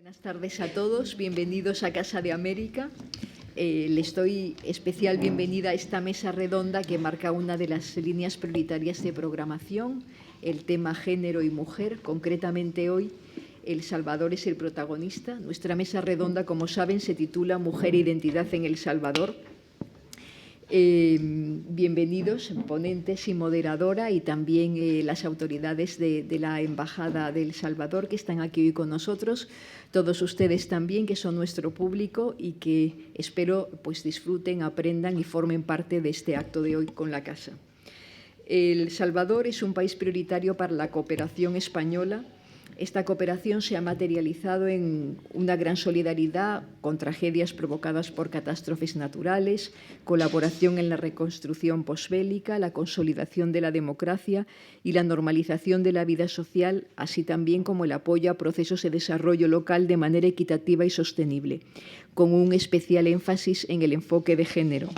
Buenas tardes a todos, bienvenidos a Casa de América. Les doy especial bienvenida a esta mesa redonda que marca una de las líneas prioritarias de programación, el tema género y mujer. Concretamente hoy, El Salvador es el protagonista. Nuestra mesa redonda, como saben, se titula Mujer e Identidad en El Salvador. Bienvenidos, ponentes y moderadora, y también las autoridades de la Embajada de El Salvador que están aquí hoy con nosotros, todos ustedes también que son nuestro público y que espero pues disfruten, aprendan y formen parte de este acto de hoy con la Casa. El Salvador es un país prioritario para la cooperación española. Esta cooperación se ha materializado en una gran solidaridad con tragedias provocadas por catástrofes naturales, colaboración en la reconstrucción posbélica, la consolidación de la democracia y la normalización de la vida social, así también como el apoyo a procesos de desarrollo local de manera equitativa y sostenible, con un especial énfasis en el enfoque de género.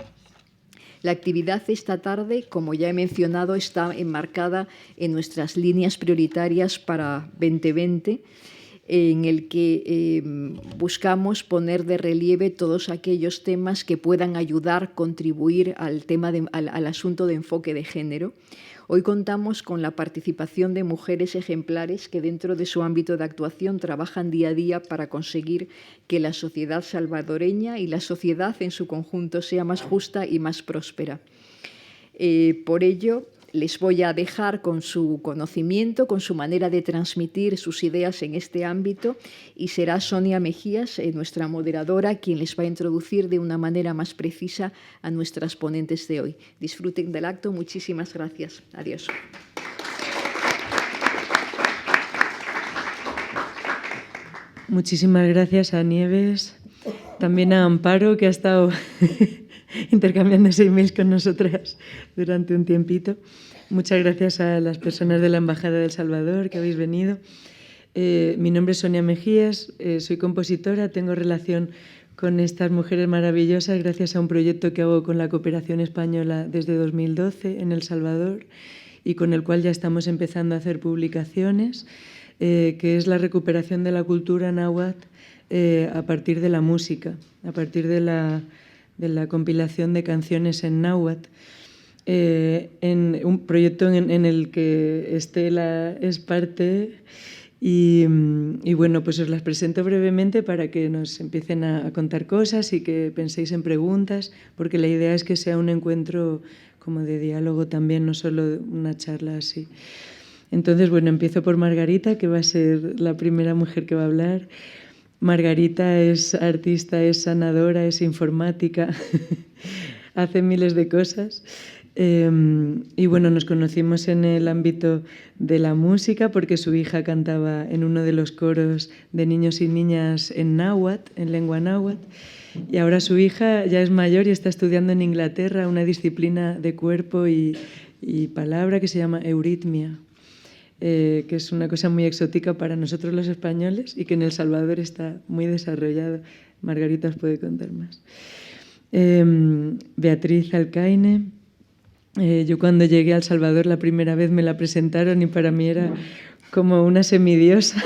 La actividad de esta tarde, como ya he mencionado, está enmarcada en nuestras líneas prioritarias para 2020, en el que buscamos poner de relieve todos aquellos temas que puedan ayudar, contribuir al asunto de enfoque de género. Hoy contamos con la participación de mujeres ejemplares que dentro de su ámbito de actuación trabajan día a día para conseguir que la sociedad salvadoreña y la sociedad en su conjunto sea más justa y más próspera. Por ello, les voy a dejar con su conocimiento, con su manera de transmitir sus ideas en este ámbito, y será Sonia Mejías, nuestra moderadora, quien les va a introducir de una manera más precisa a nuestras ponentes de hoy. Disfruten del acto. Muchísimas gracias. Adiós. Muchísimas gracias a Nieves, también a Amparo, que ha estado intercambiándose emails con nosotras durante un tiempito. Muchas gracias a las personas de la Embajada de El Salvador que habéis venido. Mi nombre es Sonia Mejías, soy compositora, tengo relación con estas mujeres maravillosas gracias a un proyecto que hago con la Cooperación Española desde 2012 en El Salvador y con el cual ya estamos empezando a hacer publicaciones, que es la recuperación de la cultura náhuatl a partir de la música, a partir de la compilación de canciones en náhuatl, en un proyecto en el que Estela es parte y bueno, pues os las presento brevemente para que nos empiecen a contar cosas y que penséis en preguntas, porque la idea es que sea un encuentro como de diálogo también, no solo una charla así. Entonces, bueno, empiezo por Margarita, que va a ser la primera mujer que va a hablar. Margarita es artista, es sanadora, es informática, hace miles de cosas. Y bueno, nos conocimos en el ámbito de la música porque su hija cantaba en uno de los coros de niños y niñas en náhuatl, en lengua náhuatl. Y ahora su hija ya es mayor y está estudiando en Inglaterra una disciplina de cuerpo y palabra que se llama euritmia. Que es una cosa muy exótica para nosotros los españoles y que en El Salvador está muy desarrollada. Margarita os puede contar más. Beatriz Alcaine. Yo cuando llegué a El Salvador la primera vez me la presentaron y para mí era como una semidiosa.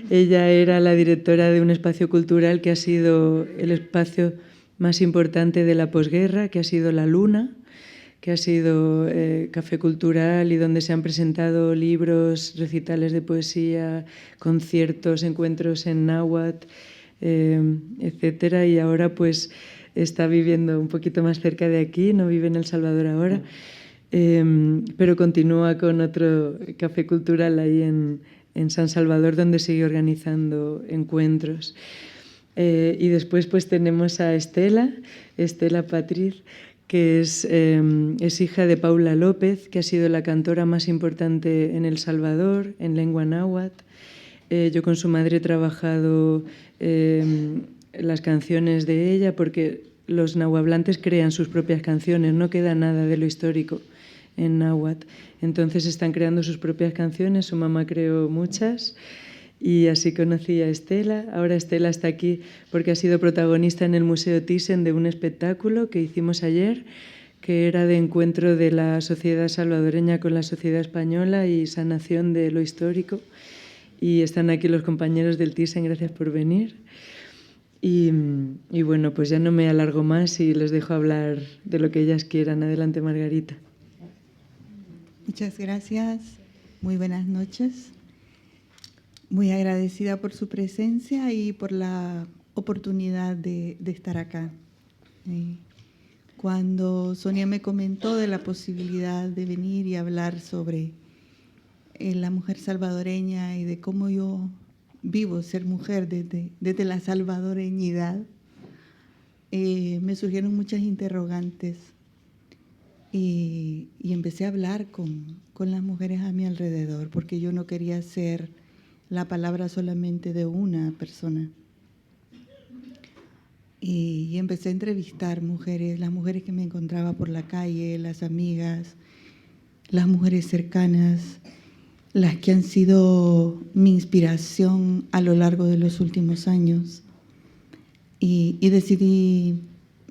Ella era la directora de un espacio cultural que ha sido el espacio más importante de la posguerra, que ha sido La Luna, que ha sido café cultural y donde se han presentado libros, recitales de poesía, conciertos, encuentros en náhuatl, etcétera. Y ahora pues está viviendo un poquito más cerca de aquí, no vive en El Salvador ahora, pero continúa con otro café cultural ahí en San Salvador, donde sigue organizando encuentros. Y después pues tenemos a Estela Patriz, que es hija de Paula López, que ha sido la cantora más importante en El Salvador, en lengua náhuatl. Yo con su madre he trabajado las canciones de ella, porque los nahuablantes crean sus propias canciones, no queda nada de lo histórico en náhuatl. Entonces están creando sus propias canciones, su mamá creó muchas. Y así conocí a Estela. Ahora Estela está aquí porque ha sido protagonista en el Museo Thyssen de un espectáculo que hicimos ayer, que era de encuentro de la sociedad salvadoreña con la sociedad española y sanación de lo histórico. y están aquí los compañeros del Thyssen, gracias por venir. Y bueno, pues ya no me alargo más y les dejo hablar de lo que ellas quieran. Adelante, Margarita. Muchas gracias, muy buenas noches. Muy agradecida por su presencia y por la oportunidad de estar acá. Cuando Sonia me comentó de la posibilidad de venir y hablar sobre la mujer salvadoreña y de cómo yo vivo ser mujer desde la salvadoreñidad, me surgieron muchas interrogantes y empecé a hablar con las mujeres a mi alrededor, porque yo no quería ser la palabra solamente de una persona. Y empecé a entrevistar mujeres, las mujeres que me encontraba por la calle, las amigas, las mujeres cercanas, las que han sido mi inspiración a lo largo de los últimos años. Y decidí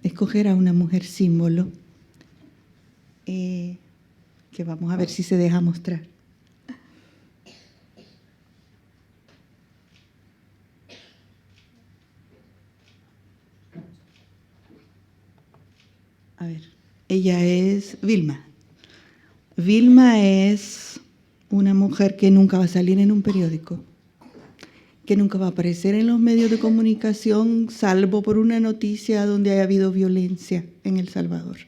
escoger a una mujer símbolo, que vamos a ver si se deja mostrar. A ver, ella es Vilma. Vilma es una mujer que nunca va a salir en un periódico, que nunca va a aparecer en los medios de comunicación, salvo por una noticia donde haya habido violencia en El Salvador.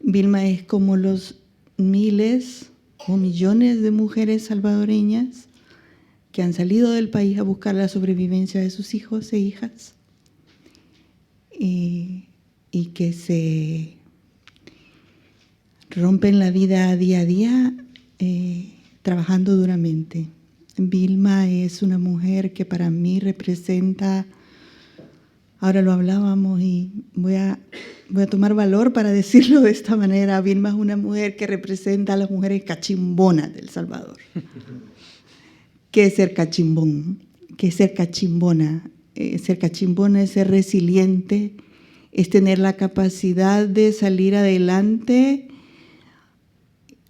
Vilma es como los miles o millones de mujeres salvadoreñas que han salido del país a buscar la sobrevivencia de sus hijos e hijas y que se rompen la vida día a día trabajando duramente. Vilma es una mujer que para mí representa, ahora lo hablábamos y voy a tomar valor para decirlo de esta manera, Vilma es una mujer que representa a las mujeres cachimbonas de El Salvador. ¿Qué es ser cachimbón? ¿Qué es ser cachimbona? Ser cachimbona es ser resiliente, es tener la capacidad de salir adelante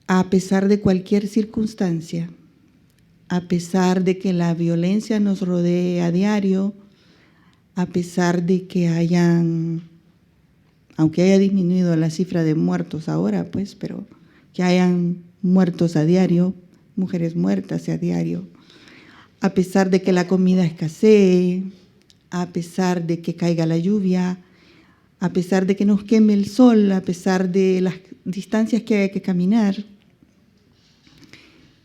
a pesar de cualquier circunstancia, a pesar de que la violencia nos rodee a diario, a pesar de que aunque haya disminuido la cifra de muertos ahora, pues, pero que hayan muertos a diario, mujeres muertas a diario, a pesar de que la comida escasee, a pesar de que caiga la lluvia, a pesar de que nos queme el sol, a pesar de las distancias que hay que caminar,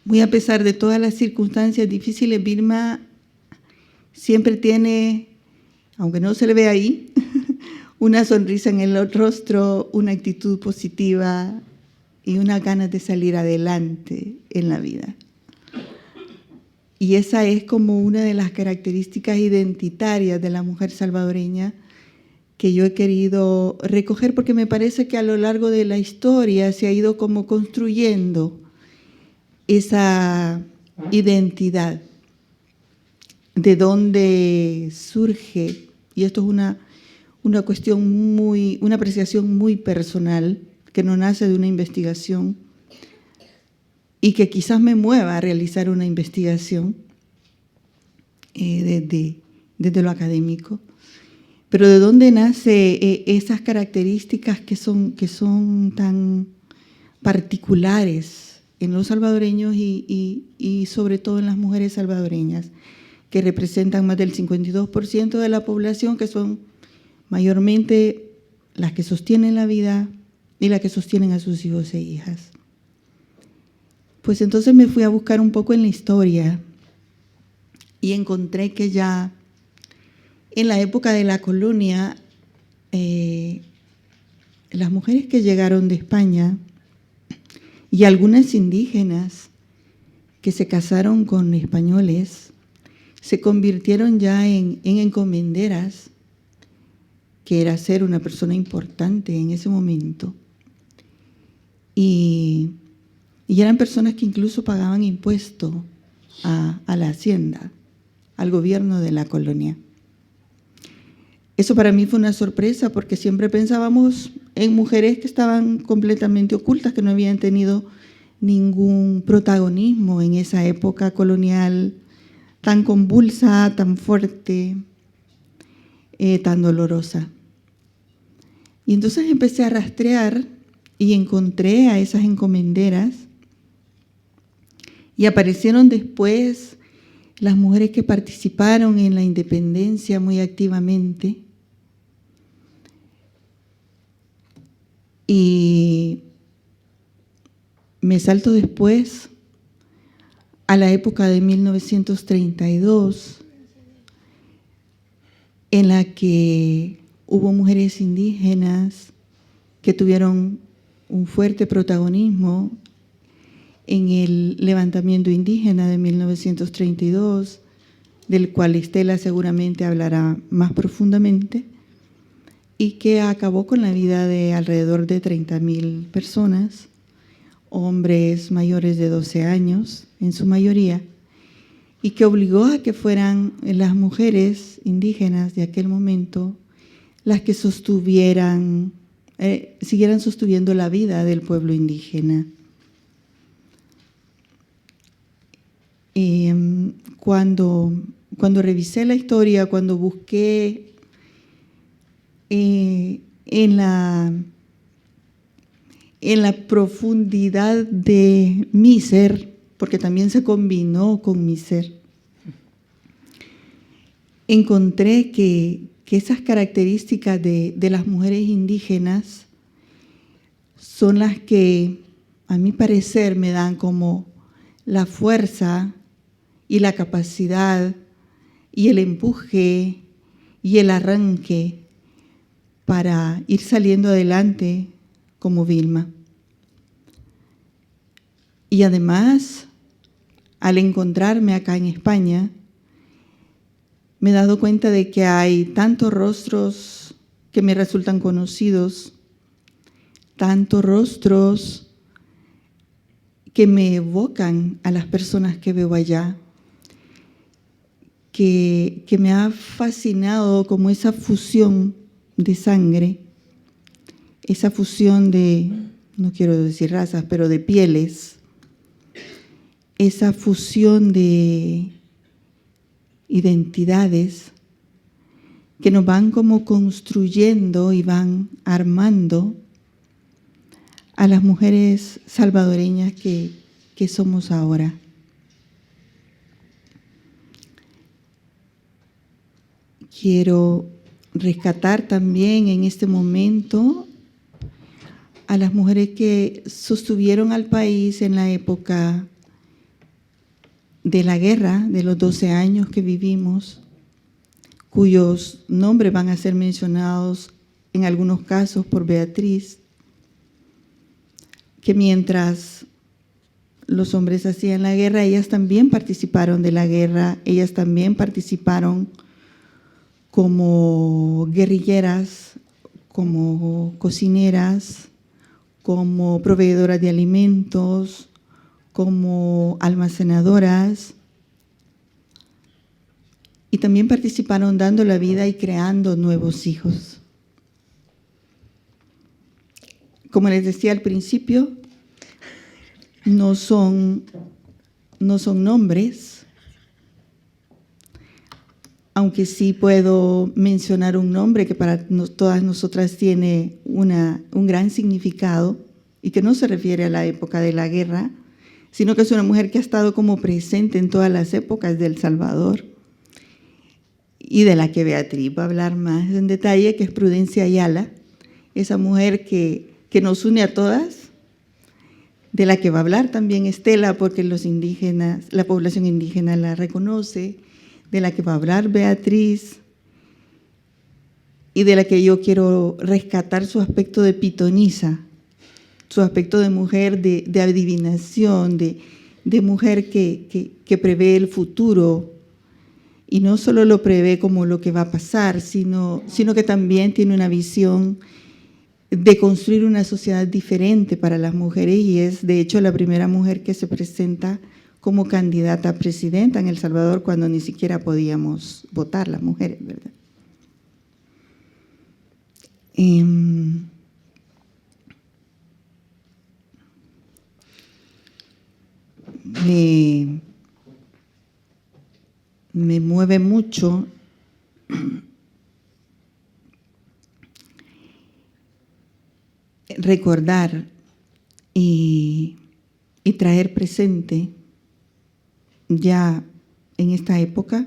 muy a pesar de todas las circunstancias difíciles, Vilma siempre tiene, aunque no se le ve ahí, una sonrisa en el rostro, una actitud positiva y unas ganas de salir adelante en la vida. Y esa es como una de las características identitarias de la mujer salvadoreña que yo he querido recoger, porque me parece que a lo largo de la historia se ha ido como construyendo esa identidad, de dónde surge, y esto es una cuestión una apreciación muy personal, que no nace de una investigación y que quizás me mueva a realizar una investigación desde lo académico. Pero ¿de dónde nace esas características que son tan particulares en los salvadoreños y sobre todo en las mujeres salvadoreñas, que representan más del 52% de la población, que son mayormente las que sostienen la vida y las que sostienen a sus hijos e hijas? Pues entonces me fui a buscar un poco en la historia y encontré que ya en la época de la colonia, las mujeres que llegaron de España y algunas indígenas que se casaron con españoles se convirtieron ya en encomenderas, que era ser una persona importante en ese momento. Y eran personas que incluso pagaban impuesto a la hacienda, al gobierno de la colonia. Eso para mí fue una sorpresa, porque siempre pensábamos en mujeres que estaban completamente ocultas, que no habían tenido ningún protagonismo en esa época colonial tan convulsa, tan fuerte, tan dolorosa. Y entonces empecé a rastrear y encontré a esas encomenderas y aparecieron después las mujeres que participaron en la independencia muy activamente. Y me salto después a la época de 1932, en la que hubo mujeres indígenas que tuvieron un fuerte protagonismo en el levantamiento indígena de 1932, del cual Estela seguramente hablará más profundamente, y que acabó con la vida de alrededor de 30.000 personas, hombres mayores de 12 años en su mayoría, y que obligó a que fueran las mujeres indígenas de aquel momento las que siguieran sosteniendo la vida del pueblo indígena. Cuando revisé la historia, cuando busqué en la profundidad de mi ser, porque también se combinó con mi ser, encontré que esas características de las mujeres indígenas son las que, a mi parecer, me dan como la fuerza y la capacidad y el empuje y el arranque para ir saliendo adelante como Vilma. Y además, al encontrarme acá en España, me he dado cuenta de que hay tantos rostros que me resultan conocidos, tantos rostros que me evocan a las personas que veo allá, que me ha fascinado como esa fusión de sangre, esa fusión de, no quiero decir razas, pero de pieles, esa fusión de identidades que nos van como construyendo y van armando a las mujeres salvadoreñas que somos ahora. Quiero rescatar también en este momento a las mujeres que sostuvieron al país en la época de la guerra, de los 12 años que vivimos, cuyos nombres van a ser mencionados en algunos casos por Beatriz, que mientras los hombres hacían la guerra, ellas también participaron de la guerra, ellas también participaron como guerrilleras, como cocineras, como proveedoras de alimentos, como almacenadoras, y también participaron dando la vida y creando nuevos hijos. Como les decía al principio, no son nombres, aunque sí puedo mencionar un nombre que para todas nosotras tiene un gran significado y que no se refiere a la época de la guerra, sino que es una mujer que ha estado como presente en todas las épocas de El Salvador y de la que Beatriz va a hablar más en detalle, que es Prudencia Ayala, esa mujer que nos une a todas, de la que va a hablar también Estela, porque los indígenas, la población indígena la reconoce, de la que va a hablar Beatriz, y de la que yo quiero rescatar su aspecto de pitonisa, su aspecto de mujer de adivinación, de mujer que prevé el futuro, y no solo lo prevé como lo que va a pasar, sino que también tiene una visión de construir una sociedad diferente para las mujeres, y es de hecho la primera mujer que se presenta como candidata a presidenta en El Salvador cuando ni siquiera podíamos votar las mujeres, ¿verdad? me mueve mucho recordar y traer presente ya en esta época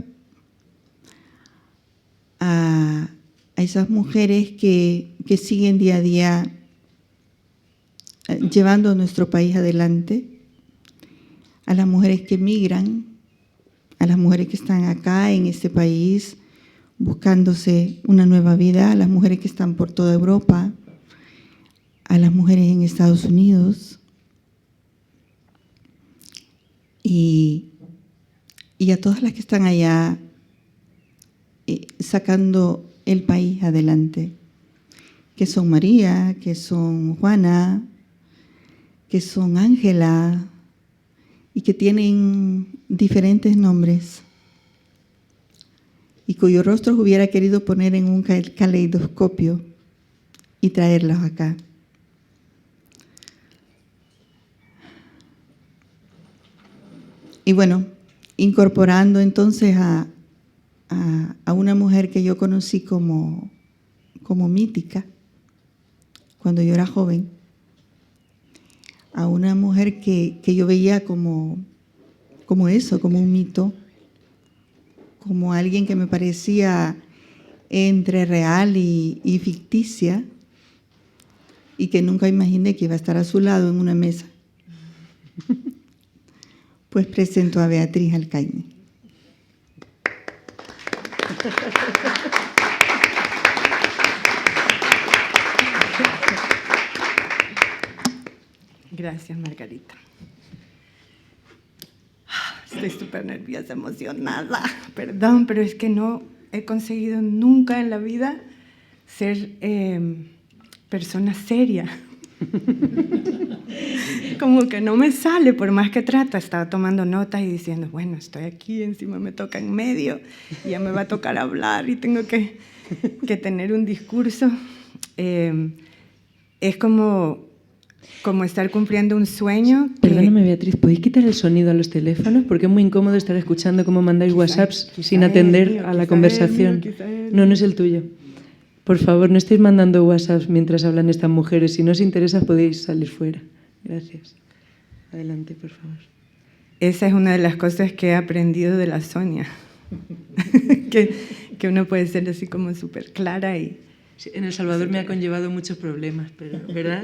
a esas mujeres que siguen día a día llevando a nuestro país adelante, a las mujeres que migran, a las mujeres que están acá en este país buscándose una nueva vida, a las mujeres que están por toda Europa, a las mujeres en Estados Unidos y a todas las que están allá sacando el país adelante, que son María, que son Juana, que son Ángela y que tienen diferentes nombres y cuyos rostros hubiera querido poner en un caleidoscopio y traerlos acá. Y bueno, incorporando entonces a una mujer que yo conocí como mítica cuando yo era joven, a una mujer que yo veía como eso, como un mito, como alguien que me parecía entre real y ficticia y que nunca imaginé que iba a estar a su lado en una mesa. Pues presento a Beatriz Alcaine. Gracias, Margarita. Estoy súper nerviosa, emocionada. Perdón, pero es que no he conseguido nunca en la vida ser persona seria. Como que no me sale, por más que trato. Estaba tomando notas y diciendo, bueno, estoy aquí, encima me toca en medio, y ya me va a tocar hablar y tengo que tener un discurso. Es como estar cumpliendo un sueño. Perdóname, Beatriz, ¿podéis quitar el sonido a los teléfonos? Porque es muy incómodo estar escuchando cómo mandáis WhatsApps sin atender a la conversación. No es el tuyo. Por favor, no estéis mandando WhatsApps mientras hablan estas mujeres. Si no os interesa, podéis salir fuera. Gracias. Adelante, por favor. Esa es una de las cosas que he aprendido de la Sonia. que uno puede ser así como súper clara y... Sí, en El Salvador me ha conllevado muchos problemas, pero, ¿verdad?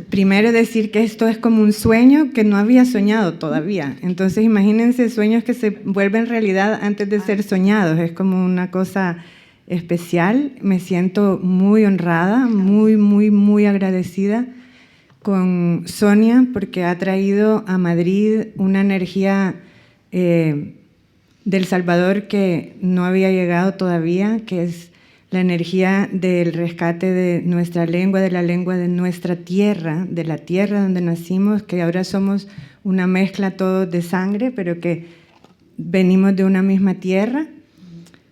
Primero decir que esto es como un sueño que no había soñado todavía. Entonces imagínense sueños que se vuelven realidad antes de ser soñados. Es como una cosa especial. Me siento muy honrada, muy, muy, muy agradecida con Sonia porque ha traído a Madrid una energía del Salvador que no había llegado todavía, que es la energía del rescate de nuestra lengua, de la lengua de nuestra tierra, de la tierra donde nacimos, que ahora somos una mezcla todos de sangre, pero que venimos de una misma tierra.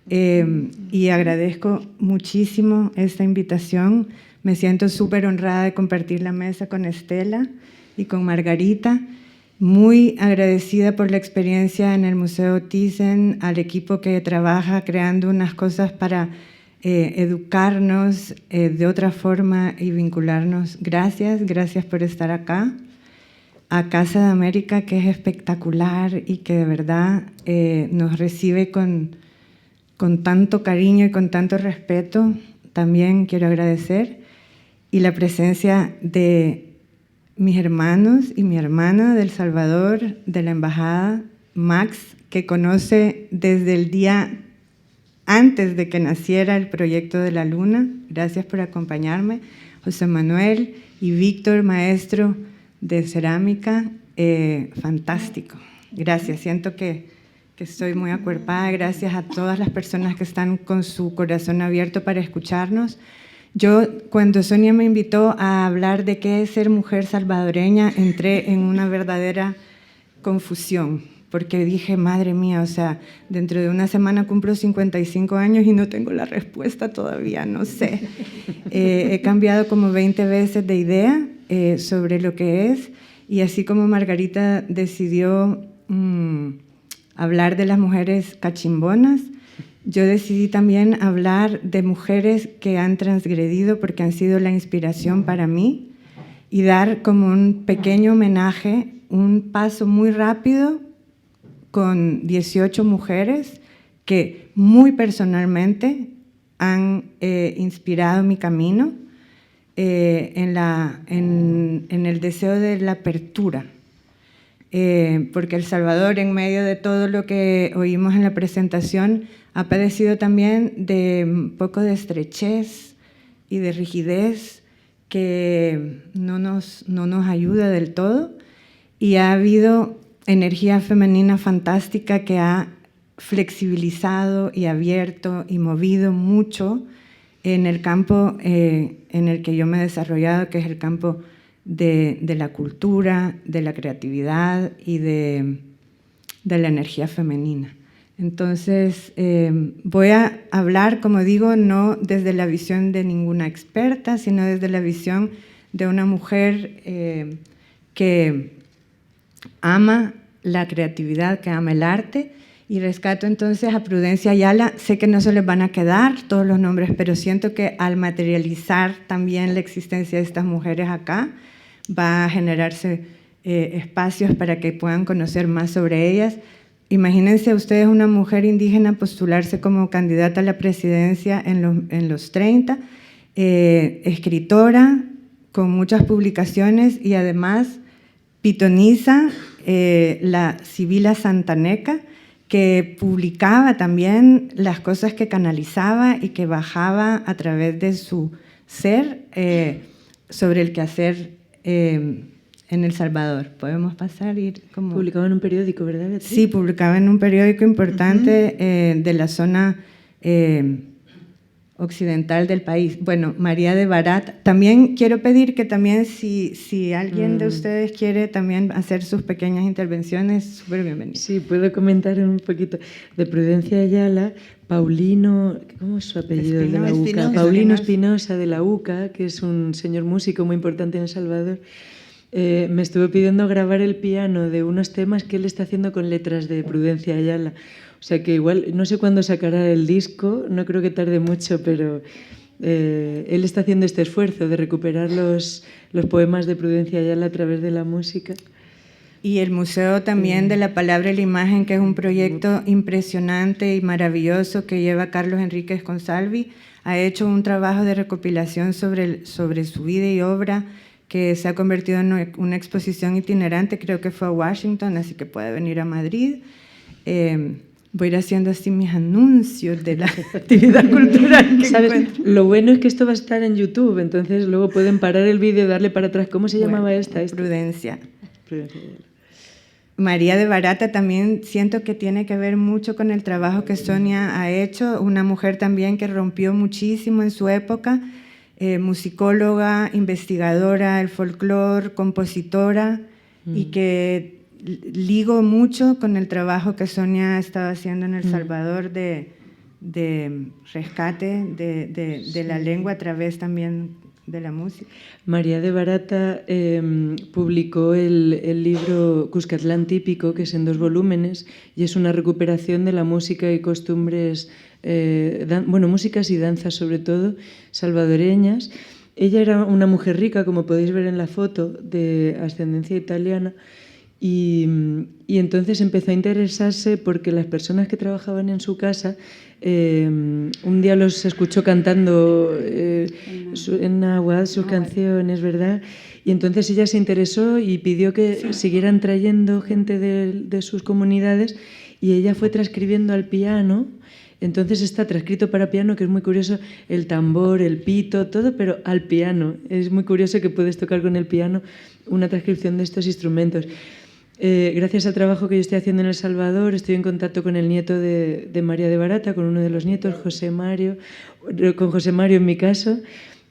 Y agradezco muchísimo esta invitación. Me siento súper honrada de compartir la mesa con Estela y con Margarita. Muy agradecida por la experiencia en el Museo Thyssen, al equipo que trabaja creando unas cosas para educarnos de otra forma y vincularnos. Gracias por estar acá. A Casa de América, que es espectacular y que de verdad nos recibe con tanto cariño y con tanto respeto, también quiero agradecer. Y la presencia de mis hermanos y mi hermana de El Salvador, de la Embajada, Max, que conoce desde el día antes de que naciera el proyecto de la Luna. Gracias por acompañarme. José Manuel y Víctor, maestro de cerámica, fantástico. Gracias, siento que estoy muy acuerpada. Gracias a todas las personas que están con su corazón abierto para escucharnos. Yo, cuando Sonia me invitó a hablar de qué es ser mujer salvadoreña, entré en una verdadera confusión, porque dije, madre mía, o sea, dentro de una semana cumplo 55 años y no tengo la respuesta todavía, no sé. He cambiado como 20 veces de idea sobre lo que es, y así como Margarita decidió hablar de las mujeres cachimbonas, yo decidí también hablar de mujeres que han transgredido porque han sido la inspiración para mí y dar como un pequeño homenaje, un paso muy rápido con 18 mujeres que muy personalmente han inspirado mi camino en el deseo de la apertura. Porque El Salvador, en medio de todo lo que oímos en la presentación, ha padecido también de un poco de estrechez y de rigidez que no nos ayuda del todo, y ha habido energía femenina fantástica que ha flexibilizado y abierto y movido mucho en el campo en el que yo me he desarrollado, que es el campo de la cultura, de la creatividad y de la energía femenina. Entonces, voy a hablar, como digo, no desde la visión de ninguna experta, sino desde la visión de una mujer que ama la creatividad, que ama el arte, y rescato entonces a Prudencia Ayala. Sé que no se les van a quedar todos los nombres, pero siento que al materializar también la existencia de estas mujeres acá, va a generarse espacios para que puedan conocer más sobre ellas. Imagínense ustedes una mujer indígena postularse como candidata a la presidencia en los 30, escritora con muchas publicaciones y además pitoniza, la Sibila Santaneca, que publicaba también las cosas que canalizaba y que bajaba a través de su ser sobre el quehacer en El Salvador. Podemos pasar y ir como... Publicaba en un periódico, ¿verdad, Beatriz? Sí, publicaba en un periódico importante de la zona occidental del país. Bueno, María de Barata. También quiero pedir que también si alguien de ustedes quiere también hacer sus pequeñas intervenciones, súper bienvenido. Sí, puedo comentar un poquito. De Prudencia Ayala, Paulino, ¿cómo es su apellido? Espinosa, de la UCA. Espinosa. Paulino Espinosa de la UCA, que es un señor músico muy importante en El Salvador. Me estuvo pidiendo grabar el piano de unos temas que él está haciendo con letras de Prudencia Ayala. O sea que igual, no sé cuándo sacará el disco, no creo que tarde mucho, pero él está haciendo este esfuerzo de recuperar los poemas de Prudencia Ayala a través de la música. Y el Museo también de la Palabra y la Imagen, que es un proyecto impresionante y maravilloso que lleva Carlos Enríquez Consalvi, ha hecho un trabajo de recopilación sobre su vida y obra, que se ha convertido en una exposición itinerante. Creo que fue a Washington, así que puede venir a Madrid. Voy a ir haciendo así mis anuncios de la actividad cultural que ¿Sabes? encuentro. Lo bueno es que esto va a estar en YouTube, entonces luego pueden parar el vídeo y darle para atrás. ¿Cómo se llamaba esta? Prudencia. Prudencia Ayala. María de Barata también siento que tiene que ver mucho con el trabajo que Sonia ha hecho, una mujer también que rompió muchísimo en su época, musicóloga, investigadora del folclore, compositora, y que ligo mucho con el trabajo que Sonia ha estado haciendo en El Salvador de rescate de la lengua a través también de la música. María de Barata publicó el libro Cuscatlán Típico, que es en 2 volúmenes, y es una recuperación de la música y costumbres, músicas y danzas sobre todo, salvadoreñas. Ella era una mujer rica, como podéis ver en la foto, de ascendencia italiana, y entonces empezó a interesarse porque las personas que trabajaban en su casa, un día los escuchó cantando en náhuatl sus canciones, ¿verdad? Y entonces ella se interesó y pidió que siguieran trayendo gente de sus comunidades, y ella fue transcribiendo al piano. Entonces está transcrito para piano, que es muy curioso, el tambor, el pito, todo, pero al piano. Es muy curioso que puedes tocar con el piano una transcripción de estos instrumentos. Gracias al trabajo que yo estoy haciendo en El Salvador, estoy en contacto con el nieto de María de Barata, con uno de los nietos, José Mario en mi caso,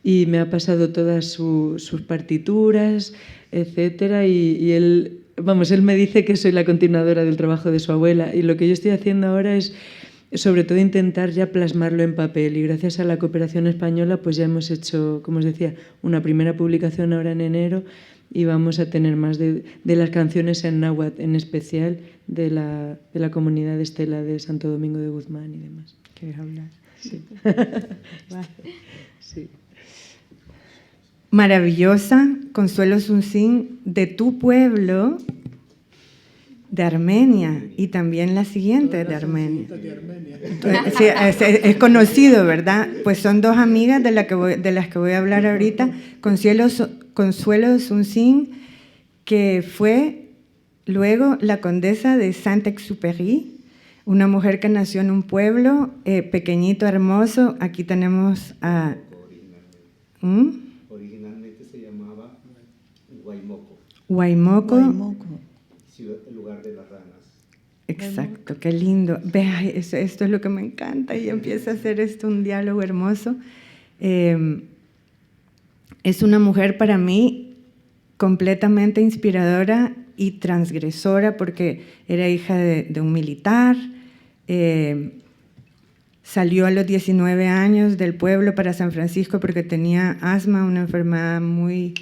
y me ha pasado todas sus partituras, etcétera, y él me dice que soy la continuadora del trabajo de su abuela, y lo que yo estoy haciendo ahora es sobre todo intentar ya plasmarlo en papel, y gracias a la cooperación española pues ya hemos hecho, como os decía, una primera publicación ahora en enero y vamos a tener más de las canciones en náhuatl, en especial de la comunidad de Estela de Santo Domingo de Guzmán y demás. ¿Quieres hablar? Sí. Sí. Maravillosa, Consuelo Suncín, de tu pueblo, de Armenia, y también la siguiente de Armenia. Sí, es conocido, ¿verdad? Pues son dos amigas de las que voy a hablar ahorita. Consuelo Suncín, que fue luego la condesa de Saint-Exupéry, una mujer que nació en un pueblo pequeñito, hermoso. Aquí tenemos a... Originalmente se llamaba Guaymoco. Guaymoco. El lugar de las ranas. Exacto, qué lindo. Vea, esto es lo que me encanta y empieza a hacer esto un diálogo hermoso. Es una mujer para mí completamente inspiradora y transgresora porque era hija de un militar, salió a los 19 años del pueblo para San Francisco porque tenía asma, una enfermedad muy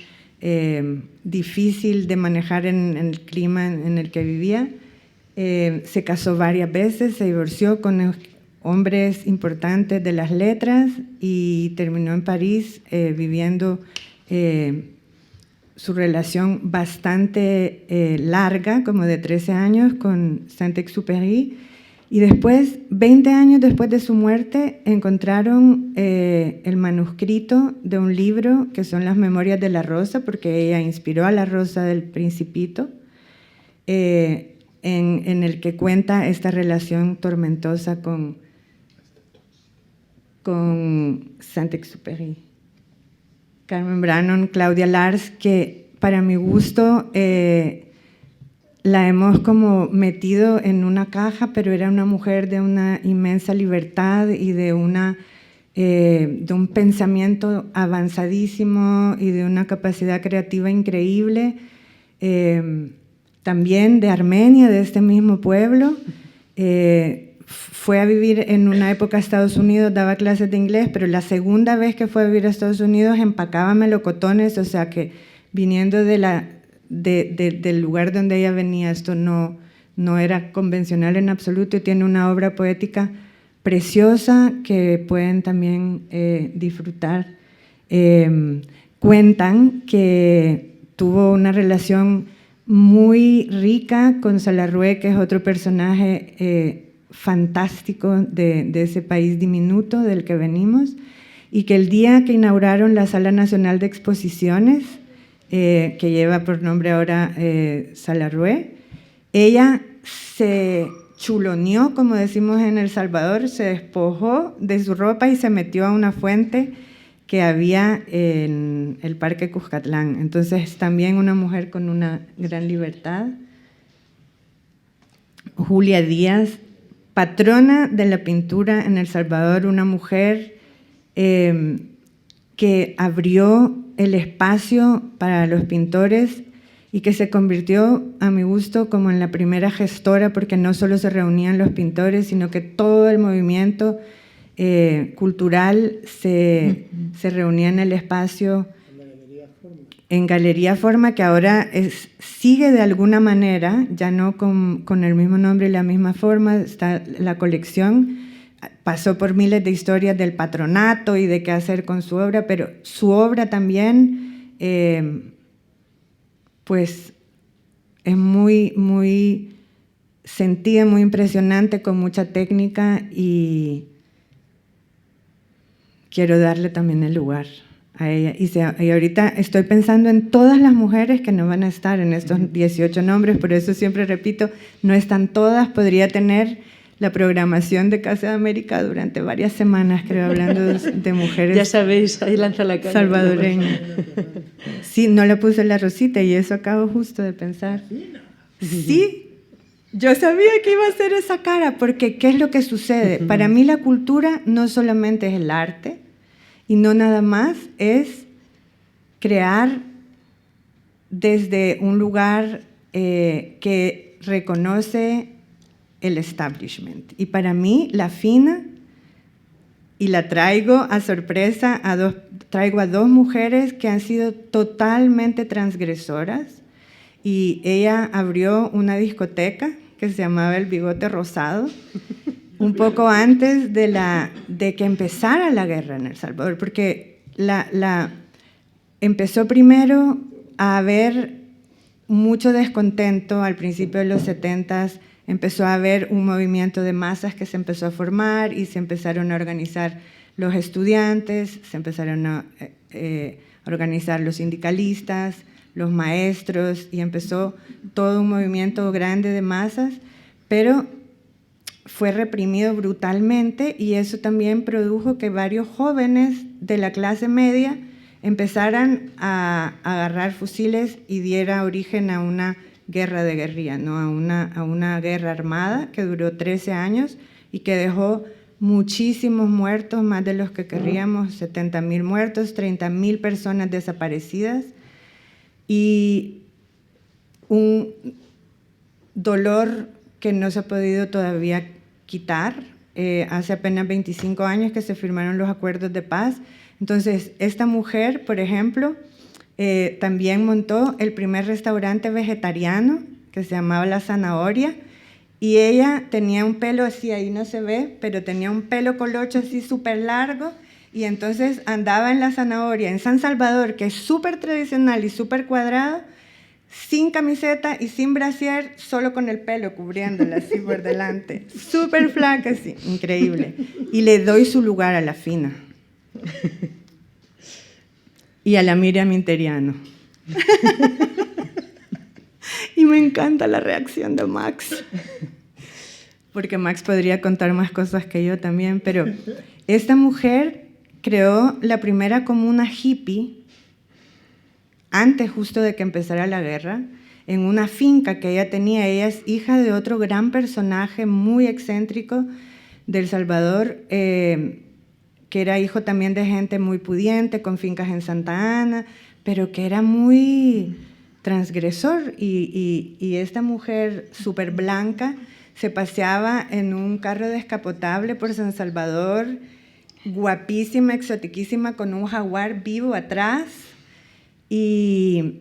difícil de manejar en el clima en el que vivía. Se casó varias veces, se divorció con hombres importantes de las letras y terminó en París viviendo su relación bastante larga, como de 13 años, con Saint-Exupéry. Y después, 20 años después de su muerte, encontraron el manuscrito de un libro que son las Memorias de la Rosa, porque ella inspiró a la Rosa del Principito, en el que cuenta esta relación tormentosa con Saint-Exupéry. Carmen Brannon, Claudia Lars, que para mi gusto la hemos como metido en una caja, pero era una mujer de una inmensa libertad y de un pensamiento avanzadísimo y de una capacidad creativa increíble. También de Armenia, de este mismo pueblo. Fue a vivir en una época a Estados Unidos, daba clases de inglés, pero la segunda vez que fue a vivir a Estados Unidos empacaba melocotones, o sea que viniendo del lugar donde ella venía, esto no era convencional en absoluto, y tiene una obra poética preciosa que pueden también disfrutar. Cuentan que tuvo una relación muy rica con Salarrué, que es otro personaje fantástico de ese país diminuto del que venimos, y que el día que inauguraron la Sala Nacional de Exposiciones, que lleva por nombre ahora Salarrué, ella se chuloneó, como decimos en El Salvador, se despojó de su ropa y se metió a una fuente que había en el Parque Cuscatlán. Entonces, también una mujer con una gran libertad. Julia Díaz, patrona de la pintura en El Salvador, una mujer que abrió el espacio para los pintores y que se convirtió, a mi gusto, como en la primera gestora, porque no solo se reunían los pintores, sino que todo el movimiento cultural se reunía en el espacio, en Galería Forma, que ahora sigue de alguna manera, ya no con el mismo nombre y la misma forma. Está la colección, pasó por miles de historias del patronato y de qué hacer con su obra, pero su obra también pues es muy, muy sentida, muy impresionante, con mucha técnica, y quiero darle también el lugar a ella. Y ahorita estoy pensando en todas las mujeres que no van a estar en estos 18 nombres, por eso siempre repito, no están todas. Podría tener la programación de Casa de América durante varias semanas, creo, hablando de mujeres. Ya sabéis, ahí lanza la caña. Salvadoreñas. Sí, no le puse la rosita y eso acabo justo de pensar. Sí, yo sabía que iba a hacer esa cara, porque ¿qué es lo que sucede? Para mí la cultura no solamente es el arte, y no nada más, es crear desde un lugar que reconoce el establishment. Y para mí la fina, y la traigo a sorpresa a traigo a dos mujeres que han sido totalmente transgresoras, y ella abrió una discoteca que se llamaba El Bigote Rosado, un poco antes de que empezara la guerra en El Salvador, porque empezó primero a haber mucho descontento al principio de los 70s, empezó a haber un movimiento de masas que se empezó a formar y se empezaron a organizar los estudiantes, se empezaron a organizar los sindicalistas, los maestros, y empezó todo un movimiento grande de masas, pero fue reprimido brutalmente, y eso también produjo que varios jóvenes de la clase media empezaran a agarrar fusiles y diera origen a una guerra de guerrilla, ¿no? a una guerra armada que duró 13 años y que dejó muchísimos muertos, más de los que querríamos, 70,000 muertos, 30,000 personas desaparecidas, y un dolor que no se ha podido todavía quitar. Hace apenas 25 años que se firmaron los acuerdos de paz. Entonces, esta mujer, por ejemplo, también montó el primer restaurante vegetariano que se llamaba La Zanahoria, y ella tenía un pelo así, ahí no se ve, pero tenía un pelo colocho así súper largo, y entonces andaba en La Zanahoria, en San Salvador, que es súper tradicional y súper cuadrado, sin camiseta y sin brasier, solo con el pelo cubriéndola así por delante, súper flaca, así, increíble. Y le doy su lugar a la Fina. Y a la Miriam Interiano. Y me encanta la reacción de Max, porque Max podría contar más cosas que yo también, pero esta mujer creó la primera comuna hippie antes justo de que empezara la guerra, en una finca que ella tenía. Ella es hija de otro gran personaje muy excéntrico de El Salvador, que era hijo también de gente muy pudiente, con fincas en Santa Ana, pero que era muy transgresor, y esta mujer súper blanca se paseaba en un carro descapotable por San Salvador, guapísima, exotiquísima, con un jaguar vivo atrás, y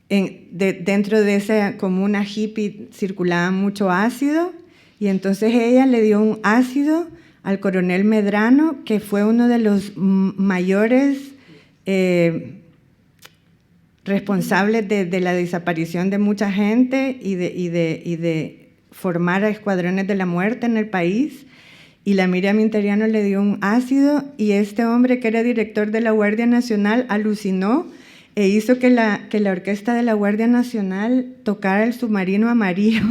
dentro de esa comuna hippie circulaba mucho ácido, y entonces ella le dio un ácido al coronel Medrano, que fue uno de los mayores responsables de la desaparición de mucha gente y de formar a escuadrones de la muerte en el país. Y la Miriam Interiano le dio un ácido, y este hombre, que era director de la Guardia Nacional, alucinó e hizo que la orquesta de la Guardia Nacional tocara El Submarino Amarillo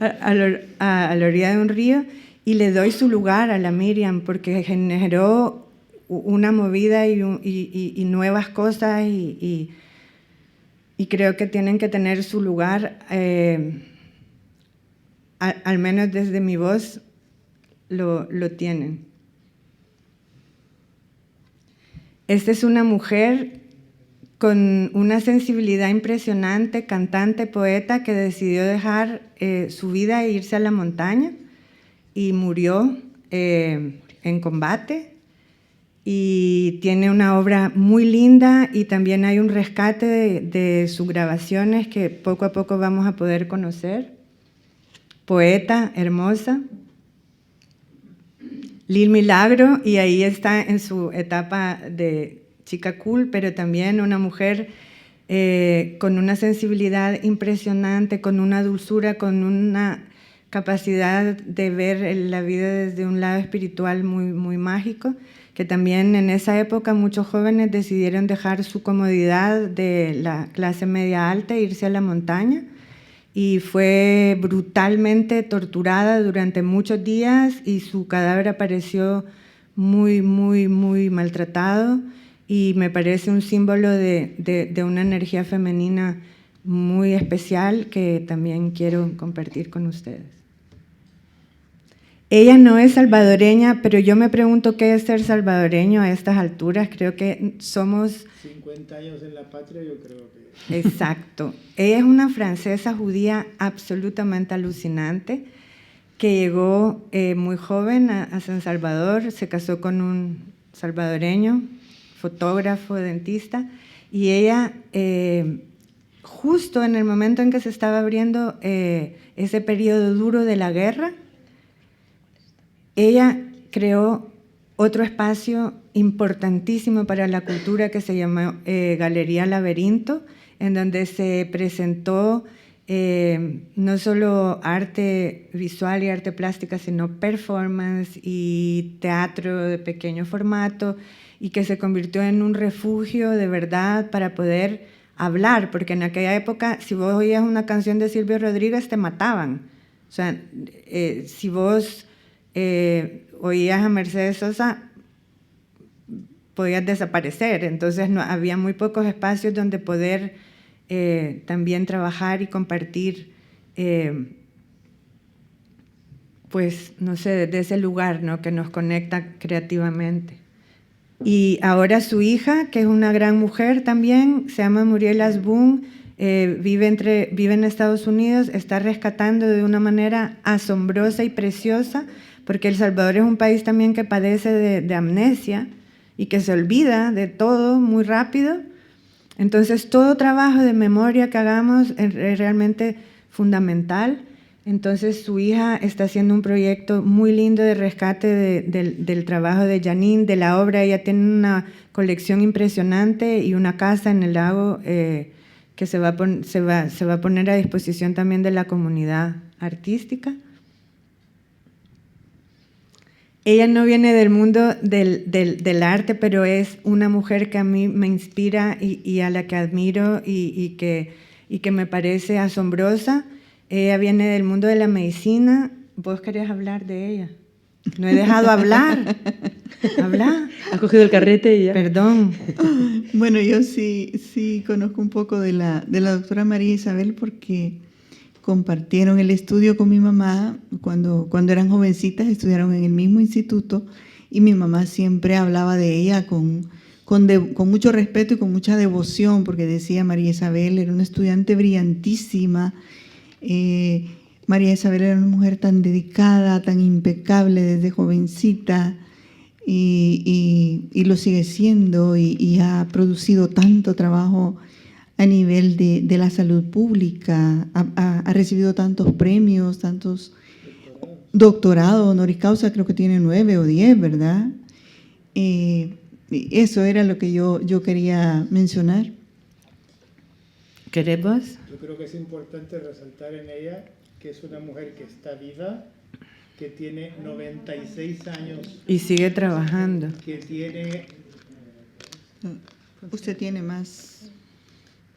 a la orilla de un río. Y le doy su lugar a la Miriam, porque generó una movida y nuevas cosas, y creo que tienen que tener su lugar, al menos desde mi voz lo tienen. Esta es una mujer con una sensibilidad impresionante, cantante, poeta, que decidió dejar su vida e irse a la montaña, y murió en combate, y tiene una obra muy linda, y también hay un rescate de sus grabaciones que poco a poco vamos a poder conocer. Poeta hermosa. Lil Milagro, y ahí está en su etapa de chica cool, pero también una mujer con una sensibilidad impresionante, con una dulzura, con una capacidad de ver la vida desde un lado espiritual muy, muy mágico, que también en esa época muchos jóvenes decidieron dejar su comodidad de la clase media alta e irse a la montaña, y fue brutalmente torturada durante muchos días, y su cadáver apareció muy, muy, muy maltratado, y me parece un símbolo de una energía femenina muy especial que también quiero compartir con ustedes. Ella no es salvadoreña, pero yo me pregunto qué es ser salvadoreño a estas alturas. Creo que somos... 50 años en la patria, yo creo que... Exacto. Ella es una francesa judía absolutamente alucinante, que llegó muy joven a San Salvador, se casó con un salvadoreño, fotógrafo, dentista, y ella, justo en el momento en que se estaba abriendo ese periodo duro de la guerra, ella creó otro espacio importantísimo para la cultura que se llamó Galería Laberinto, en donde se presentó no solo arte visual y arte plástica, sino performance y teatro de pequeño formato, y que se convirtió en un refugio de verdad para poder hablar, porque en aquella época, si vos oías una canción de Silvio Rodríguez, te mataban. O sea, si vos oías a Mercedes Sosa, podías desaparecer. Entonces había muy pocos espacios donde poder también trabajar y compartir, pues, no sé, desde ese lugar, ¿no?, que nos conecta creativamente. Y ahora su hija, que es una gran mujer también, se llama Muriel Asbun, vive en Estados Unidos, está rescatando de una manera asombrosa y preciosa, porque El Salvador es un país también que padece de amnesia y que se olvida de todo muy rápido. Entonces, todo trabajo de memoria que hagamos es realmente fundamental. Entonces, su hija está haciendo un proyecto muy lindo de rescate del trabajo de Janine, de la obra. Ella tiene una colección impresionante y una casa en el lago que se va a poner a disposición también de la comunidad artística. Ella no viene del mundo del arte, pero es una mujer que a mí me inspira y a la que admiro y que me parece asombrosa. Ella viene del mundo de la medicina. Vos querías hablar de ella. No he dejado hablar. Habla. Has cogido el carrete y ya. Perdón. Bueno, yo sí conozco un poco de la doctora María Isabel porque compartieron el estudio con mi mamá cuando eran jovencitas, estudiaron en el mismo instituto y mi mamá siempre hablaba de ella con mucho respeto y con mucha devoción, porque decía María Isabel era una estudiante brillantísima. María Isabel era una mujer tan dedicada, tan impecable desde jovencita y lo sigue siendo y ha producido tanto trabajo a nivel de la salud pública, ha recibido tantos premios, tantos doctorados, honoris causa, creo que tiene 9 o 10, ¿verdad? Eso era lo que yo quería mencionar. ¿Querés vos? Yo creo que es importante resaltar en ella que es una mujer que está viva, que tiene 96 años. Y sigue trabajando. Que tiene... Usted tiene más...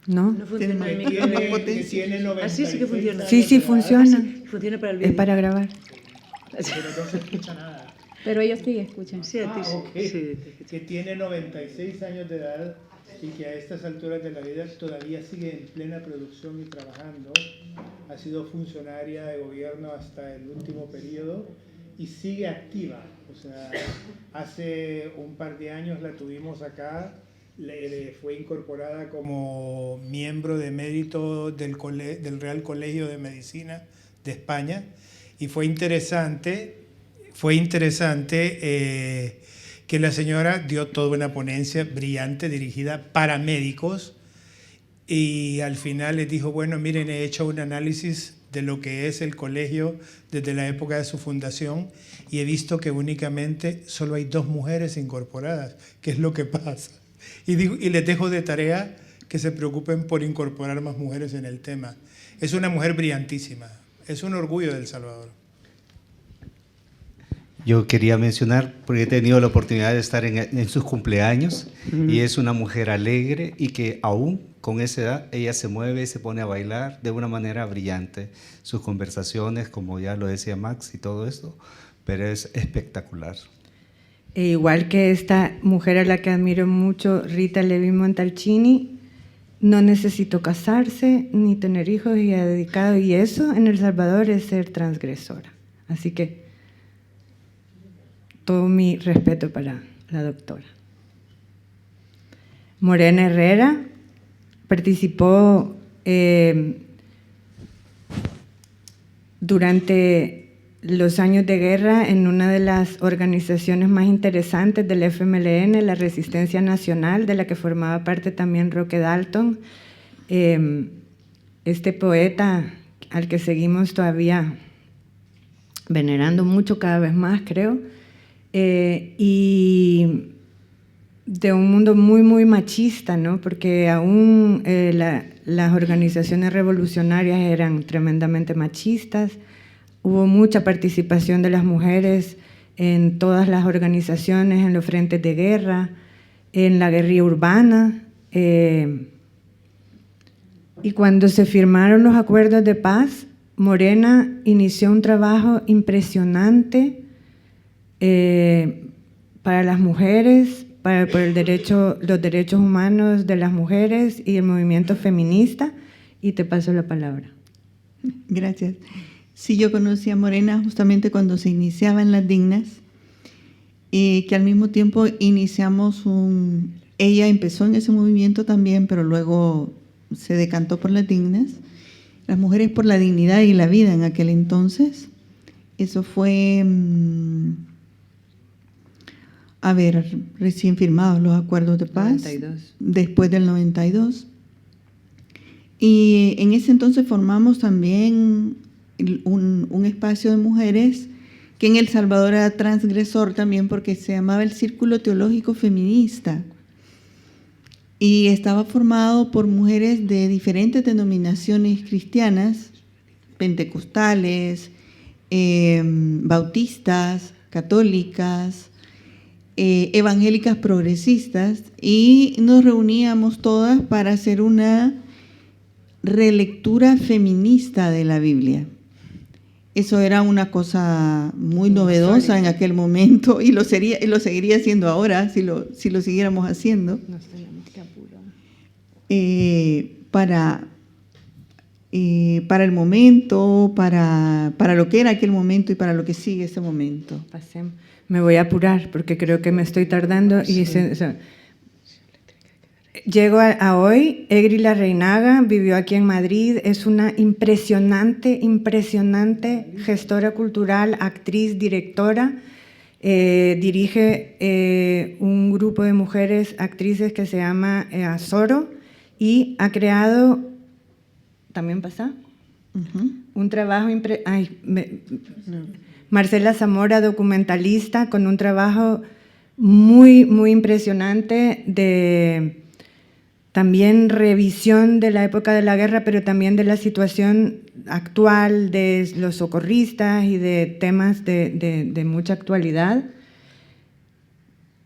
¿No? No funciona el Que micrófono. tiene 96 Así sí que funciona. Sí, sí funciona. Funciona para el Es vídeo. para grabar. pero no se escucha nada. Pero ellos sí escuchan. Sí, a ti sí. Ok. Sí, te escucho. Que tiene 96 años de edad y que a estas alturas de la vida todavía sigue en plena producción y trabajando. Ha sido funcionaria de gobierno hasta el último periodo y sigue activa. O sea, hace un par de años la tuvimos acá, le fue incorporada como miembro de mérito del Real Colegio de Medicina de España y fue interesante que la señora dio toda una ponencia brillante dirigida para médicos y al final les dijo, bueno, miren, he hecho un análisis de lo que es el colegio desde la época de su fundación y he visto que únicamente solo hay 2 mujeres incorporadas. ¿Qué es lo que pasa? Y les dejo de tarea que se preocupen por incorporar más mujeres en el tema. Es una mujer brillantísima, es un orgullo de El Salvador. Yo quería mencionar, porque he tenido la oportunidad de estar en sus cumpleaños, y es una mujer alegre y que aún con esa edad ella se mueve y se pone a bailar de una manera brillante. Sus conversaciones, como ya lo decía Max y todo esto, pero es espectacular. E igual que esta mujer a la que admiro mucho, Rita Levi Montalcini, no necesitó casarse ni tener hijos y ha dedicado, y eso en El Salvador es ser transgresora. Así que todo mi respeto para la doctora. Morena Herrera participó durante los años de guerra en una de las organizaciones más interesantes del FMLN, la Resistencia Nacional, de la que formaba parte también Roque Dalton, este poeta al que seguimos todavía venerando mucho, cada vez más, creo, y de un mundo muy, muy machista, ¿no? Porque aún las organizaciones revolucionarias eran tremendamente machistas. Hubo mucha participación de las mujeres en todas las organizaciones, en los frentes de guerra, en la guerrilla urbana. Y cuando se firmaron los acuerdos de paz, Morena inició un trabajo impresionante para las mujeres, por los derechos humanos de las mujeres y el movimiento feminista. Y te paso la palabra. Gracias. Sí, yo conocí a Morena justamente cuando se iniciaban las Dignas, y que al mismo tiempo iniciamos ella empezó en ese movimiento también, pero luego se decantó por las Dignas, las mujeres por la dignidad y la vida en aquel entonces. Eso fue, recién firmados los acuerdos de paz, 92. Después del 92. Y en ese entonces formamos también un espacio de mujeres que en El Salvador era transgresor también, porque se llamaba el Círculo Teológico Feminista, y estaba formado por mujeres de diferentes denominaciones cristianas, pentecostales, bautistas, católicas, evangélicas progresistas, y nos reuníamos todas para hacer una relectura feminista de la Biblia. Eso era una cosa muy novedosa en aquel momento, y lo seguiría haciendo ahora si lo siguiéramos haciendo. Nos tenemos que apurar. Para el momento, para lo que era aquel momento y para lo que sigue ese momento. Pasemos. Me voy a apurar porque creo que me estoy tardando. Sí. Llego a hoy. Egri Larreinaga vivió aquí en Madrid, es una impresionante gestora cultural, actriz, directora. Dirige un grupo de mujeres actrices que se llama Azoro, y ha creado, ¿también pasa? Un trabajo Marcela Zamora, documentalista, con un trabajo muy, muy impresionante de también revisión de la época de la guerra, pero también de la situación actual de los socorristas y de temas de mucha actualidad.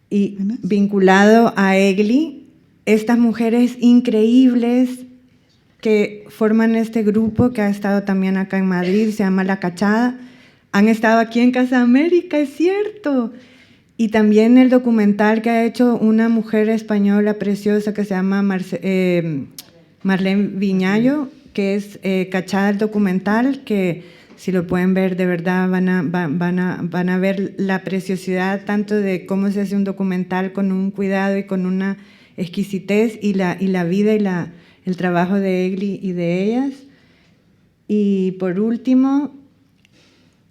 Y vinculado a EGLI, estas mujeres increíbles que forman este grupo que ha estado también acá en Madrid, se llama La Cachada, han estado aquí en Casa América, es cierto. Y también el documental que ha hecho una mujer española preciosa que se llama Marlene Viñallo, que es Cachada el documental, que si lo pueden ver de verdad van a ver la preciosidad tanto de cómo se hace un documental con un cuidado y con una exquisitez, y la vida y el trabajo de Egli y de ellas. Y por último,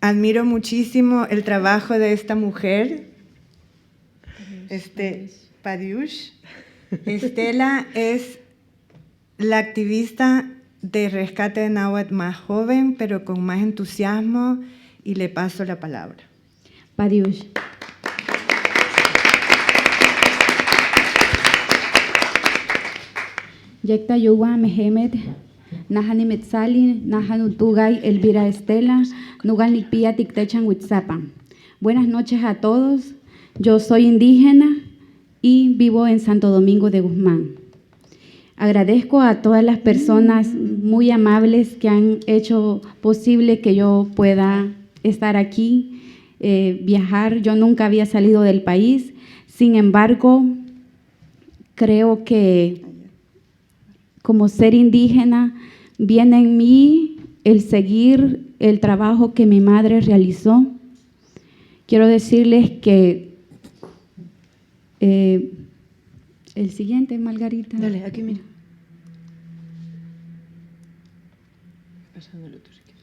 admiro muchísimo el trabajo de esta mujer, Padiush. Estela es la activista de rescate de náhuatl más joven, pero con más entusiasmo, y le paso la palabra. Padiush. Yekta Yuwa Mehemet, Nahani Metzali, Nahanu Tugay, Elvira Estela, Nugan Lipia Tiktechan Huitzapa. Buenas noches a todos. Yo soy indígena y vivo en Santo Domingo de Guzmán. Agradezco a todas las personas muy amables que han hecho posible que yo pueda estar aquí, viajar. Yo nunca había salido del país, sin embargo, creo que como ser indígena viene en mí el seguir el trabajo que mi madre realizó. Quiero decirles que el siguiente, Margarita. Dale, aquí mira. Pasándolo tú, si quieres.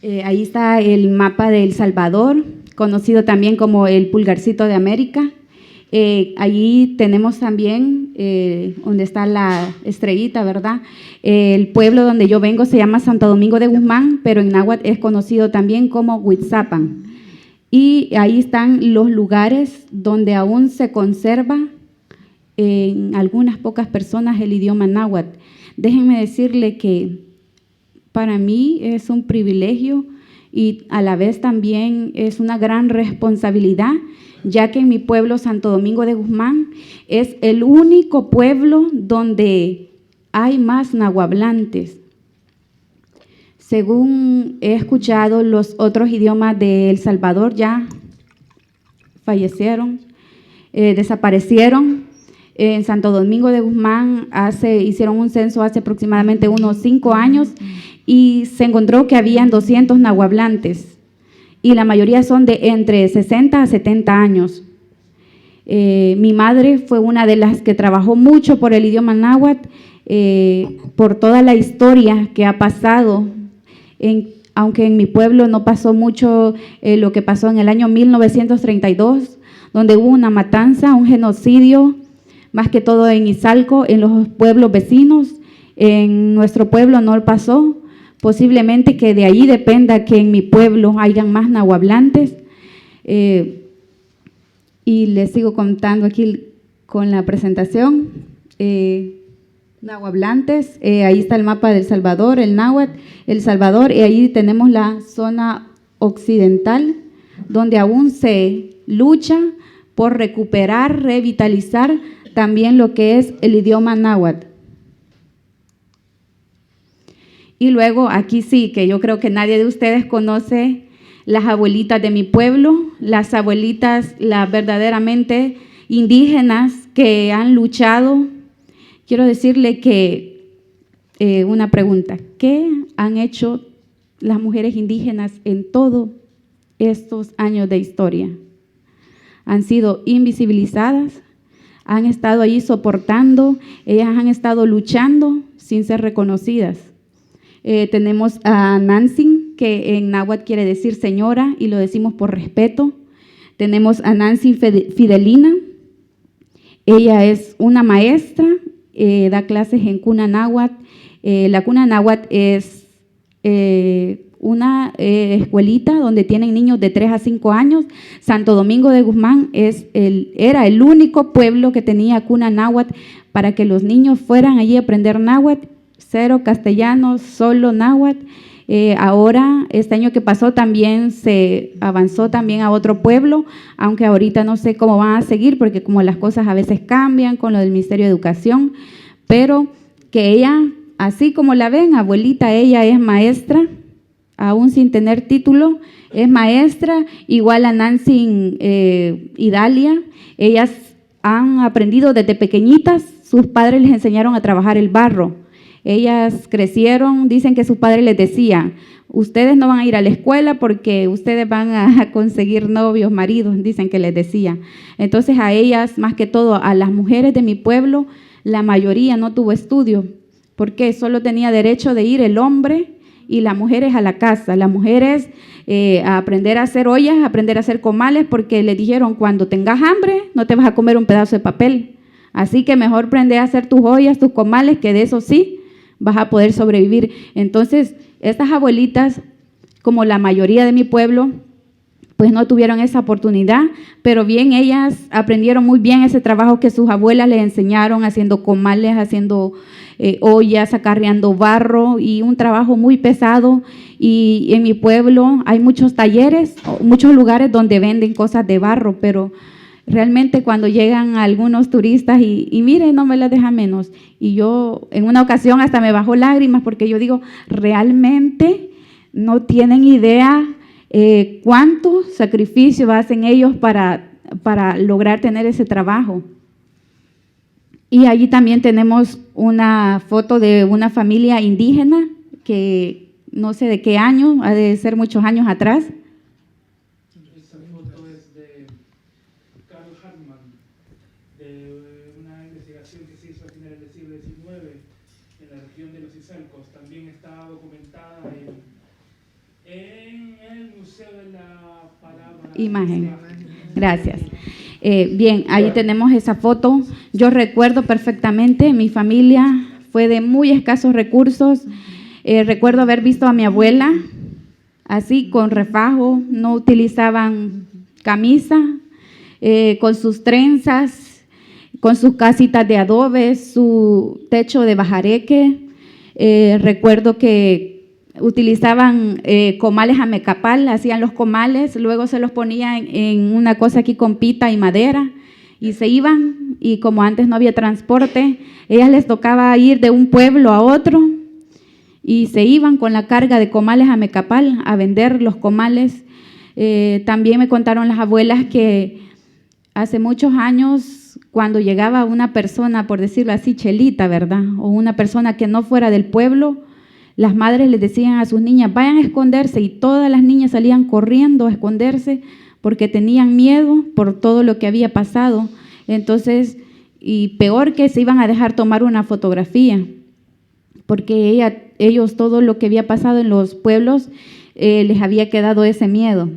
Ahí está el mapa de El Salvador, conocido también como el pulgarcito de América. Allí tenemos también, donde está la estrellita, ¿verdad? El pueblo donde yo vengo se llama Santo Domingo de Guzmán, pero en náhuatl es conocido también como Huitzapan. Y ahí están los lugares donde aún se conserva en algunas pocas personas el idioma náhuatl. Déjenme decirle que para mí es un privilegio y a la vez también es una gran responsabilidad, ya que en mi pueblo, Santo Domingo de Guzmán, es el único pueblo donde hay más nahuablantes. Según he escuchado, los otros idiomas de El Salvador ya fallecieron, desaparecieron. En Santo Domingo de Guzmán hicieron un censo hace aproximadamente unos 5 años y se encontró que habían 200 nahuablantes y la mayoría son de entre 60 a 70 años. Mi madre fue una de las que trabajó mucho por el idioma náhuatl, por toda la historia que ha pasado, aunque en mi pueblo no pasó mucho lo que pasó en el año 1932, donde hubo una matanza, un genocidio, más que todo en Izalco, en los pueblos vecinos. En nuestro pueblo no pasó, posiblemente que de ahí dependa que en mi pueblo hayan más nahuablantes. Y les sigo contando aquí con la presentación. Nahuablantes, ahí está el mapa de El Salvador, el náhuatl, El Salvador, y ahí tenemos la zona occidental, donde aún se lucha por recuperar, revitalizar también lo que es el idioma náhuatl. Y luego aquí sí, que yo creo que nadie de ustedes conoce las abuelitas de mi pueblo, las abuelitas, las verdaderamente indígenas que han luchado. Quiero decirle que una pregunta, ¿qué han hecho las mujeres indígenas en todos estos años de historia? Han sido invisibilizadas, han estado allí soportando, ellas han estado luchando sin ser reconocidas. Tenemos a Nancy, que en náhuatl quiere decir señora y lo decimos por respeto. Tenemos a Nancy Fidelina, ella es una maestra, da clases en cuna náhuatl. La cuna náhuatl es una escuelita donde tienen niños de 3 a 5 años. Santo Domingo de Guzmán era el único pueblo que tenía cuna náhuatl para que los niños fueran allí a aprender náhuatl, 0 castellano, solo náhuatl. Ahora, este año que pasó, también se avanzó también a otro pueblo, aunque ahorita no sé cómo van a seguir, porque como las cosas a veces cambian con lo del Ministerio de Educación, pero que ella, así como la ven, abuelita, ella es maestra, aún sin tener título, es maestra, igual a Nancy y Dalia. Ellas han aprendido desde pequeñitas, sus padres les enseñaron a trabajar el barro. Ellas crecieron, dicen que sus padres les decían, ustedes no van a ir a la escuela porque ustedes van a conseguir novios, maridos, dicen que les decía. Entonces a ellas, más que todo a las mujeres de mi pueblo, la mayoría no tuvo estudio, porque solo tenía derecho de ir el hombre y las mujeres a la casa. Las mujeres a aprender a hacer ollas, a aprender a hacer comales, porque les dijeron, cuando tengas hambre no te vas a comer un pedazo de papel. Así que mejor aprende a hacer tus ollas, tus comales, que de eso sí vas a poder sobrevivir. Entonces, estas abuelitas, como la mayoría de mi pueblo, pues no tuvieron esa oportunidad, pero bien, ellas aprendieron muy bien ese trabajo que sus abuelas les enseñaron, haciendo comales, haciendo ollas, acarreando barro, y un trabajo muy pesado. Y en mi pueblo hay muchos talleres, muchos lugares donde venden cosas de barro, pero realmente cuando llegan algunos turistas y miren, no me las deja menos. Y yo en una ocasión hasta me bajó lágrimas, porque yo digo, realmente no tienen idea cuánto sacrificio hacen ellos para lograr tener ese trabajo. Y allí también tenemos una foto de una familia indígena que no sé de qué año, ha de ser muchos años atrás. Esta foto es de Carl Hartmann, de una investigación que se hizo a finales del siglo XIX en la región de los Izalcos. También está documentada en el Museo de la Palabra. Imagen. Gracias. Bien, ahí tenemos esa foto. Yo recuerdo perfectamente, mi familia fue de muy escasos recursos. Recuerdo haber visto a mi abuela así con refajo, no utilizaban camisa, con sus trenzas, con sus casitas de adobe, su techo de bajareque. Recuerdo que utilizaban comales a mecapal, hacían los comales, luego se los ponían en una cosa aquí con pita y madera y se iban, y como antes no había transporte, ellas les tocaba ir de un pueblo a otro y se iban con la carga de comales a mecapal a vender los comales. También me contaron las abuelas que hace muchos años, cuando llegaba una persona, por decirlo así, chelita, ¿verdad? O una persona que no fuera del pueblo, las madres les decían a sus niñas, vayan a esconderse, y todas las niñas salían corriendo a esconderse porque tenían miedo por todo lo que había pasado. Entonces, y peor que se iban a dejar tomar una fotografía, porque ellos todo lo que había pasado en los pueblos les había quedado ese miedo.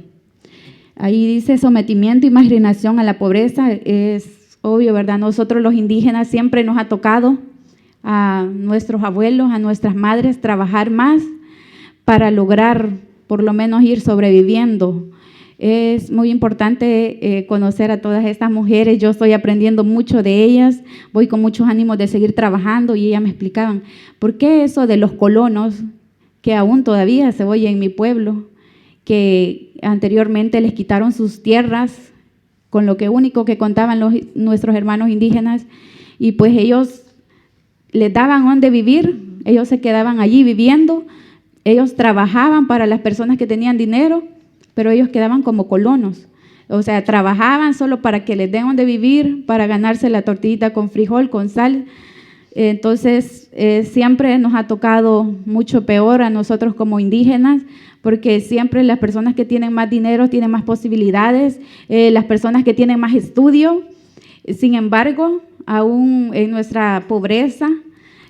Ahí dice sometimiento y marginación a la pobreza, es obvio, ¿verdad? Nosotros los indígenas siempre nos ha tocado a nuestros abuelos, a nuestras madres, trabajar más para lograr por lo menos ir sobreviviendo. Es muy importante conocer a todas estas mujeres. Yo estoy aprendiendo mucho de ellas, voy con muchos ánimos de seguir trabajando, y ellas me explicaban, ¿por qué eso de los colonos, que aún todavía se oye en mi pueblo, que anteriormente les quitaron sus tierras, con lo que único que contaban nuestros hermanos indígenas, y pues ellos les daban donde vivir, ellos se quedaban allí viviendo, ellos trabajaban para las personas que tenían dinero, pero ellos quedaban como colonos, o sea, trabajaban solo para que les den donde vivir, para ganarse la tortillita con frijol, con sal. Entonces, siempre nos ha tocado mucho peor a nosotros como indígenas, porque siempre las personas que tienen más dinero tienen más posibilidades, las personas que tienen más estudio. Sin embargo, aún en nuestra pobreza,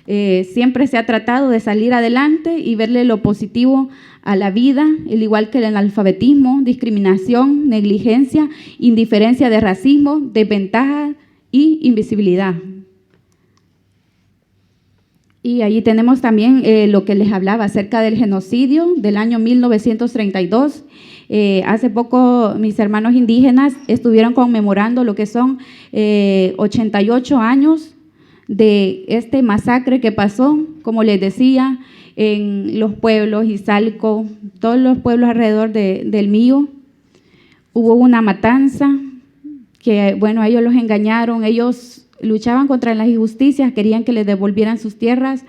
siempre se ha tratado de salir adelante y verle lo positivo a la vida, al igual que el analfabetismo, discriminación, negligencia, indiferencia de racismo, desventaja y invisibilidad. Y allí tenemos también lo que les hablaba acerca del genocidio del año 1932. Hace poco mis hermanos indígenas estuvieron conmemorando lo que son 88 años de este masacre que pasó, como les decía, en los pueblos, Izalco, todos los pueblos alrededor del mío. Hubo una matanza que, bueno, ellos los engañaron, ellos luchaban contra las injusticias, querían que les devolvieran sus tierras,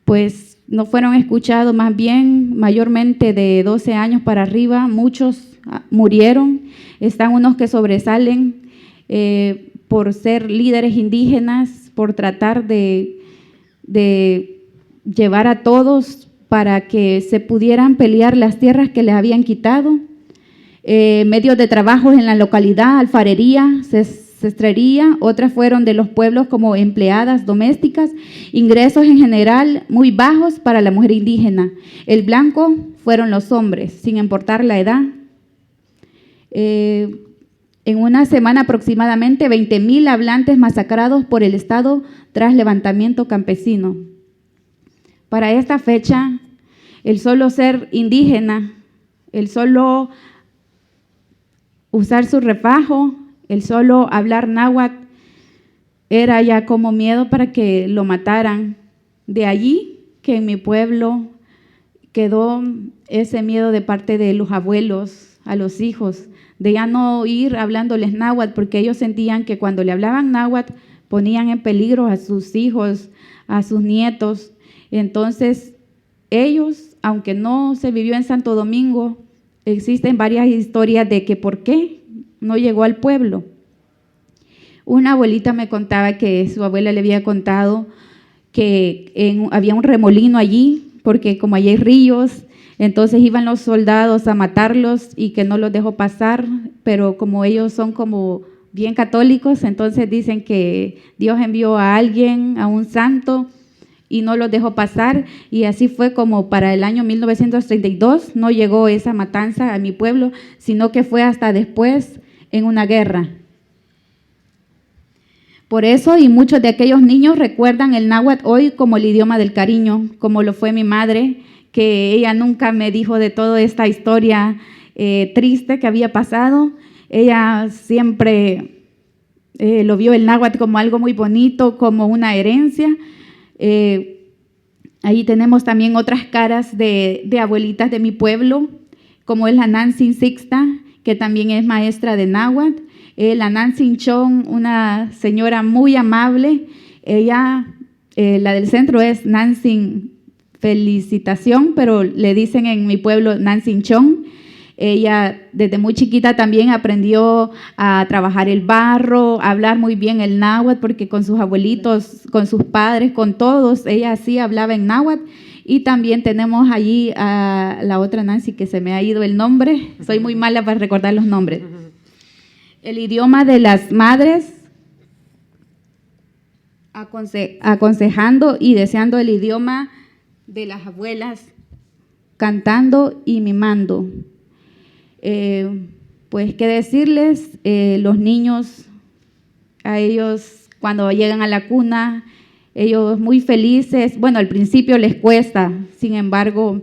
pues no fueron escuchados, más bien mayormente de 12 años para arriba, muchos murieron. Están unos que sobresalen por ser líderes indígenas, por tratar de llevar a todos para que se pudieran pelear las tierras que les habían quitado. Medios de trabajo en la localidad, alfarería, cestrería, otras fueron de los pueblos como empleadas domésticas, ingresos en general muy bajos para la mujer indígena. El blanco fueron los hombres, sin importar la edad. En una semana aproximadamente 20,000 hablantes masacrados por el Estado tras levantamiento campesino. Para esta fecha, el solo ser indígena, el solo usar su refajo, el solo hablar náhuatl, era ya como miedo para que lo mataran. De allí que en mi pueblo quedó ese miedo de parte de los abuelos a los hijos, de ya no ir hablándoles náhuatl, porque ellos sentían que cuando le hablaban náhuatl ponían en peligro a sus hijos, a sus nietos. Entonces, ellos, aunque no se vivió en Santo Domingo, existen varias historias de que por qué no llegó al pueblo. Una abuelita me contaba que su abuela le había contado que había un remolino allí, porque como allí hay ríos, entonces iban los soldados a matarlos y que no los dejó pasar, pero como ellos son como bien católicos, entonces dicen que Dios envió a alguien, a un santo, y no los dejó pasar, y así fue como para el año 1932 no llegó esa matanza a mi pueblo, sino que fue hasta después en una guerra. Por eso, y muchos de aquellos niños recuerdan el náhuatl hoy como el idioma del cariño, como lo fue mi madre, que ella nunca me dijo de toda esta historia triste que había pasado. Ella siempre lo vio el náhuatl como algo muy bonito, como una herencia. Ahí tenemos también otras caras de abuelitas de mi pueblo, como es la Nancy Sixta, que también es maestra de náhuatl. La Nancy Chong, una señora muy amable. Ella, la del centro es Nancy Felicitación, pero le dicen en mi pueblo Nancy Chong. Ella desde muy chiquita también aprendió a trabajar el barro, a hablar muy bien el náhuatl, porque con sus abuelitos, con sus padres, con todos, ella sí hablaba en náhuatl. Y también tenemos allí a la otra Nancy, que se me ha ido el nombre. Soy muy mala para recordar los nombres. El idioma de las madres, aconsejando y deseando el idioma de las abuelas, cantando y mimando. Pues qué decirles, los niños, a ellos cuando llegan a la cuna, ellos muy felices. Bueno, al principio les cuesta, sin embargo,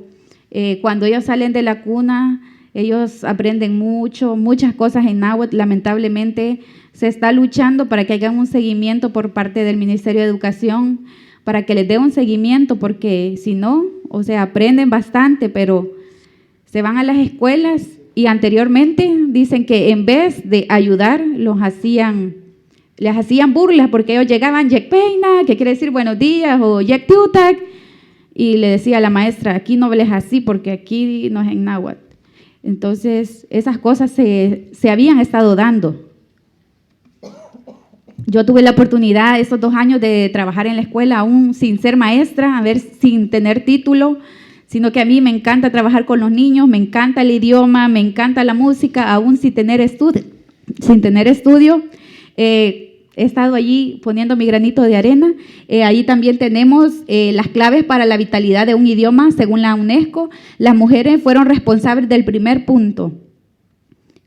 cuando ellos salen de la cuna, ellos aprenden muchas cosas en náhuatl. Lamentablemente se está luchando para que hagan un seguimiento por parte del Ministerio de Educación, para que les dé un seguimiento, porque si no, o sea, aprenden bastante, pero se van a las escuelas y anteriormente dicen que en vez de ayudar, les hacían burlas, porque ellos llegaban Yek Peina, que quiere decir buenos días, o Yek Tiutak, y le decía a la maestra, aquí no hables así porque aquí no es en náhuatl. Entonces, esas cosas se habían estado dando. Yo tuve la oportunidad esos 2 años de trabajar en la escuela, aún sin ser maestra, sin tener título, sino que a mí me encanta trabajar con los niños, me encanta el idioma, me encanta la música, aún sin tener estudio. He estado allí poniendo mi granito de arena. Allí también tenemos las claves para la vitalidad de un idioma, según la UNESCO. Las mujeres fueron responsables del primer punto.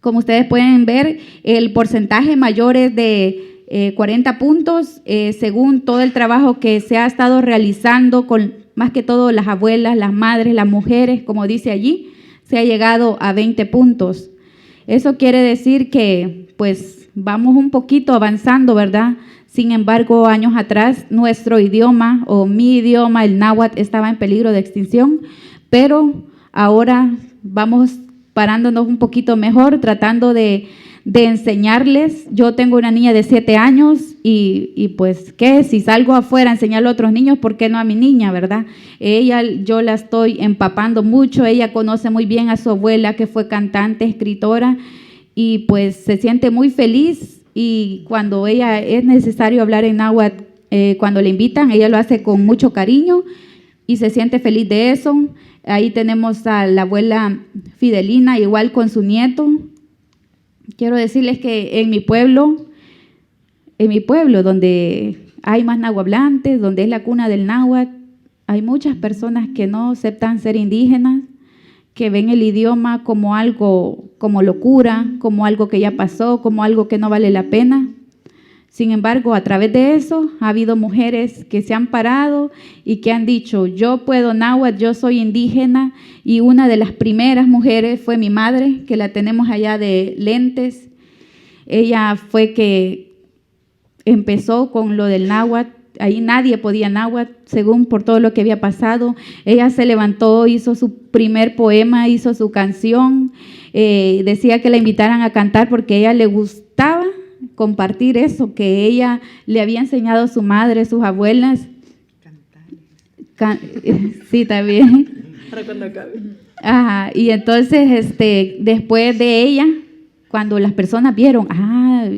Como ustedes pueden ver, el porcentaje mayor es de 40 puntos, según todo el trabajo que se ha estado realizando con más que todo las abuelas, las madres, las mujeres, como dice allí, se ha llegado a 20 puntos. Eso quiere decir que, pues, vamos un poquito avanzando, ¿verdad? Sin embargo, años atrás, nuestro idioma o mi idioma, el náhuatl, estaba en peligro de extinción, pero ahora vamos parándonos un poquito mejor, tratando de enseñarles. Yo tengo una niña de 7 años y pues, ¿qué? Si salgo afuera a enseñarle a otros niños, ¿por qué no a mi niña, verdad? Yo la estoy empapando mucho, ella conoce muy bien a su abuela, que fue cantante, escritora, y pues se siente muy feliz, y cuando ella es necesario hablar en náhuatl, cuando le invitan, ella lo hace con mucho cariño y se siente feliz de eso. Ahí tenemos a la abuela Fidelina, igual con su nieto. Quiero decirles que en mi pueblo, donde hay más nahuablantes, donde es la cuna del náhuatl, hay muchas personas que no aceptan ser indígenas, que ven el idioma como algo, como locura, como algo que ya pasó, como algo que no vale la pena. Sin embargo, a través de eso ha habido mujeres que se han parado y que han dicho, yo puedo náhuatl, yo soy indígena, y una de las primeras mujeres fue mi madre, que la tenemos allá de lentes. Ella fue que empezó con lo del náhuatl. Ahí nadie podía náhuatl, según por todo lo que había pasado. Ella se levantó, hizo su primer poema, hizo su canción, decía que la invitaran a cantar porque a ella le gustaba compartir eso, que ella le había enseñado a su madre, sus abuelas. Sí, también. Ahora cuando acabe. Ajá, y entonces, después de ella, cuando las personas vieron,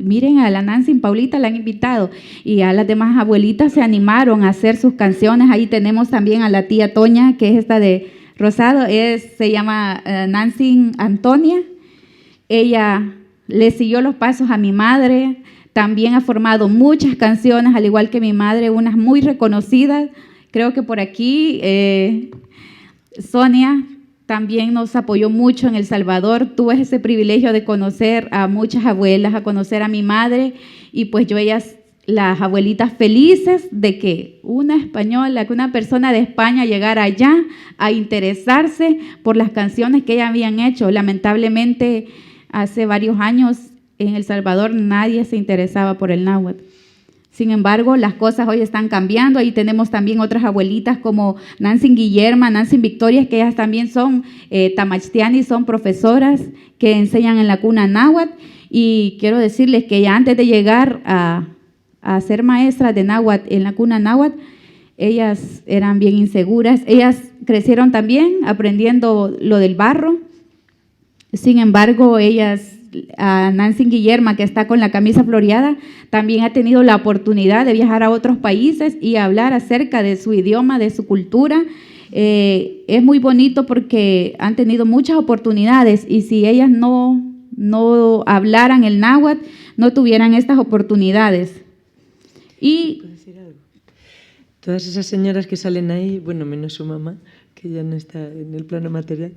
miren, a la Nancy Paulita la han invitado, y a las demás abuelitas se animaron a hacer sus canciones. Ahí tenemos también a la tía Toña, que es esta de Rosado, se llama Nancy Antonia. Ella le siguió los pasos a mi madre, también ha formado muchas canciones, al igual que mi madre, unas muy reconocidas, Creo que por aquí Sonia también nos apoyó mucho en El Salvador. Tuve ese privilegio de conocer a muchas abuelas, a conocer a mi madre, y pues yo las abuelitas felices de que una española, que una persona de España llegara allá a interesarse por las canciones que ellas habían hecho. Lamentablemente, hace varios años en El Salvador nadie se interesaba por el náhuatl. Sin embargo, las cosas hoy están cambiando. Ahí tenemos también otras abuelitas como Nancy Guillerma, Nancy Victoria, que ellas también son tamachtianis, son profesoras que enseñan en la cuna náhuatl. Y quiero decirles que ya antes de llegar a ser maestras de náhuatl en la cuna náhuatl, ellas eran bien inseguras. Ellas crecieron también aprendiendo lo del barro. Sin embargo, a Nancy Guillerma, que está con la camisa floreada, también ha tenido la oportunidad de viajar a otros países y hablar acerca de su idioma, de su cultura. Es muy bonito porque han tenido muchas oportunidades, y si ellas no hablaran el náhuatl, no tuvieran estas oportunidades. Y todas esas señoras que salen ahí, bueno, menos su mamá, que ya no está en el plano material,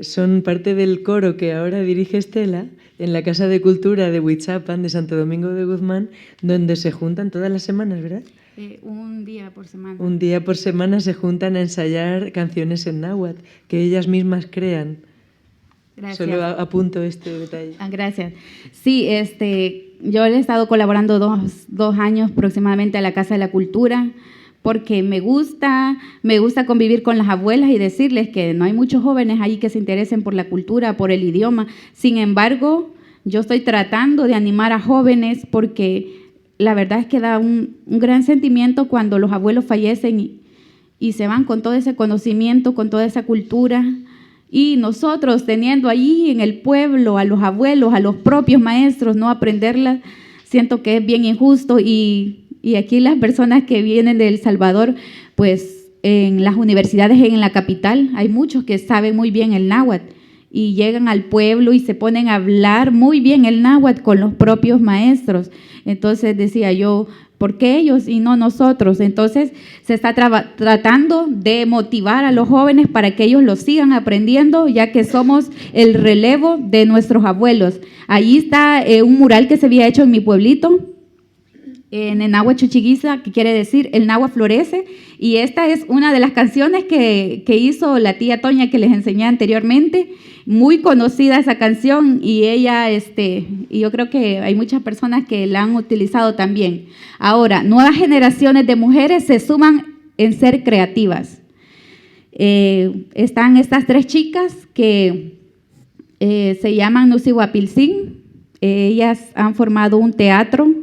son parte del coro que ahora dirige Estela en la Casa de Cultura de Huichapan, de Santo Domingo de Guzmán, donde se juntan todas las semanas, ¿verdad? Un día por semana. Un día por semana se juntan a ensayar canciones en náhuatl, que ellas mismas crean. Gracias. Solo apunto este detalle. Gracias. Sí, yo he estado colaborando dos años aproximadamente a la Casa de la Cultura, porque me gusta convivir con las abuelas y decirles que no hay muchos jóvenes ahí que se interesen por la cultura, por el idioma. Sin embargo, yo estoy tratando de animar a jóvenes, porque la verdad es que da un gran sentimiento cuando los abuelos fallecen y se van con todo ese conocimiento, con toda esa cultura. Y nosotros teniendo allí en el pueblo a los abuelos, a los propios maestros, no aprenderlas, siento que es bien injusto. Y aquí las personas que vienen de El Salvador, pues en las universidades en la capital hay muchos que saben muy bien el náhuatl y llegan al pueblo y se ponen a hablar muy bien el náhuatl con los propios maestros. Entonces decía yo, ¿por qué ellos y no nosotros? Entonces se está tratando de motivar a los jóvenes para que ellos lo sigan aprendiendo, ya que somos el relevo de nuestros abuelos. Allí está un mural que se había hecho en mi pueblito, en el náhuatl Chuchiguiza, que quiere decir el náhuatl florece, y esta es una de las canciones que hizo la tía Toña, que les enseñé anteriormente. Muy conocida esa canción, y ella, y yo creo que hay muchas personas que la han utilizado también. Ahora, nuevas generaciones de mujeres se suman en ser creativas. Están estas tres chicas que se llaman Nusihuapilzin. Ellas han formado un teatro.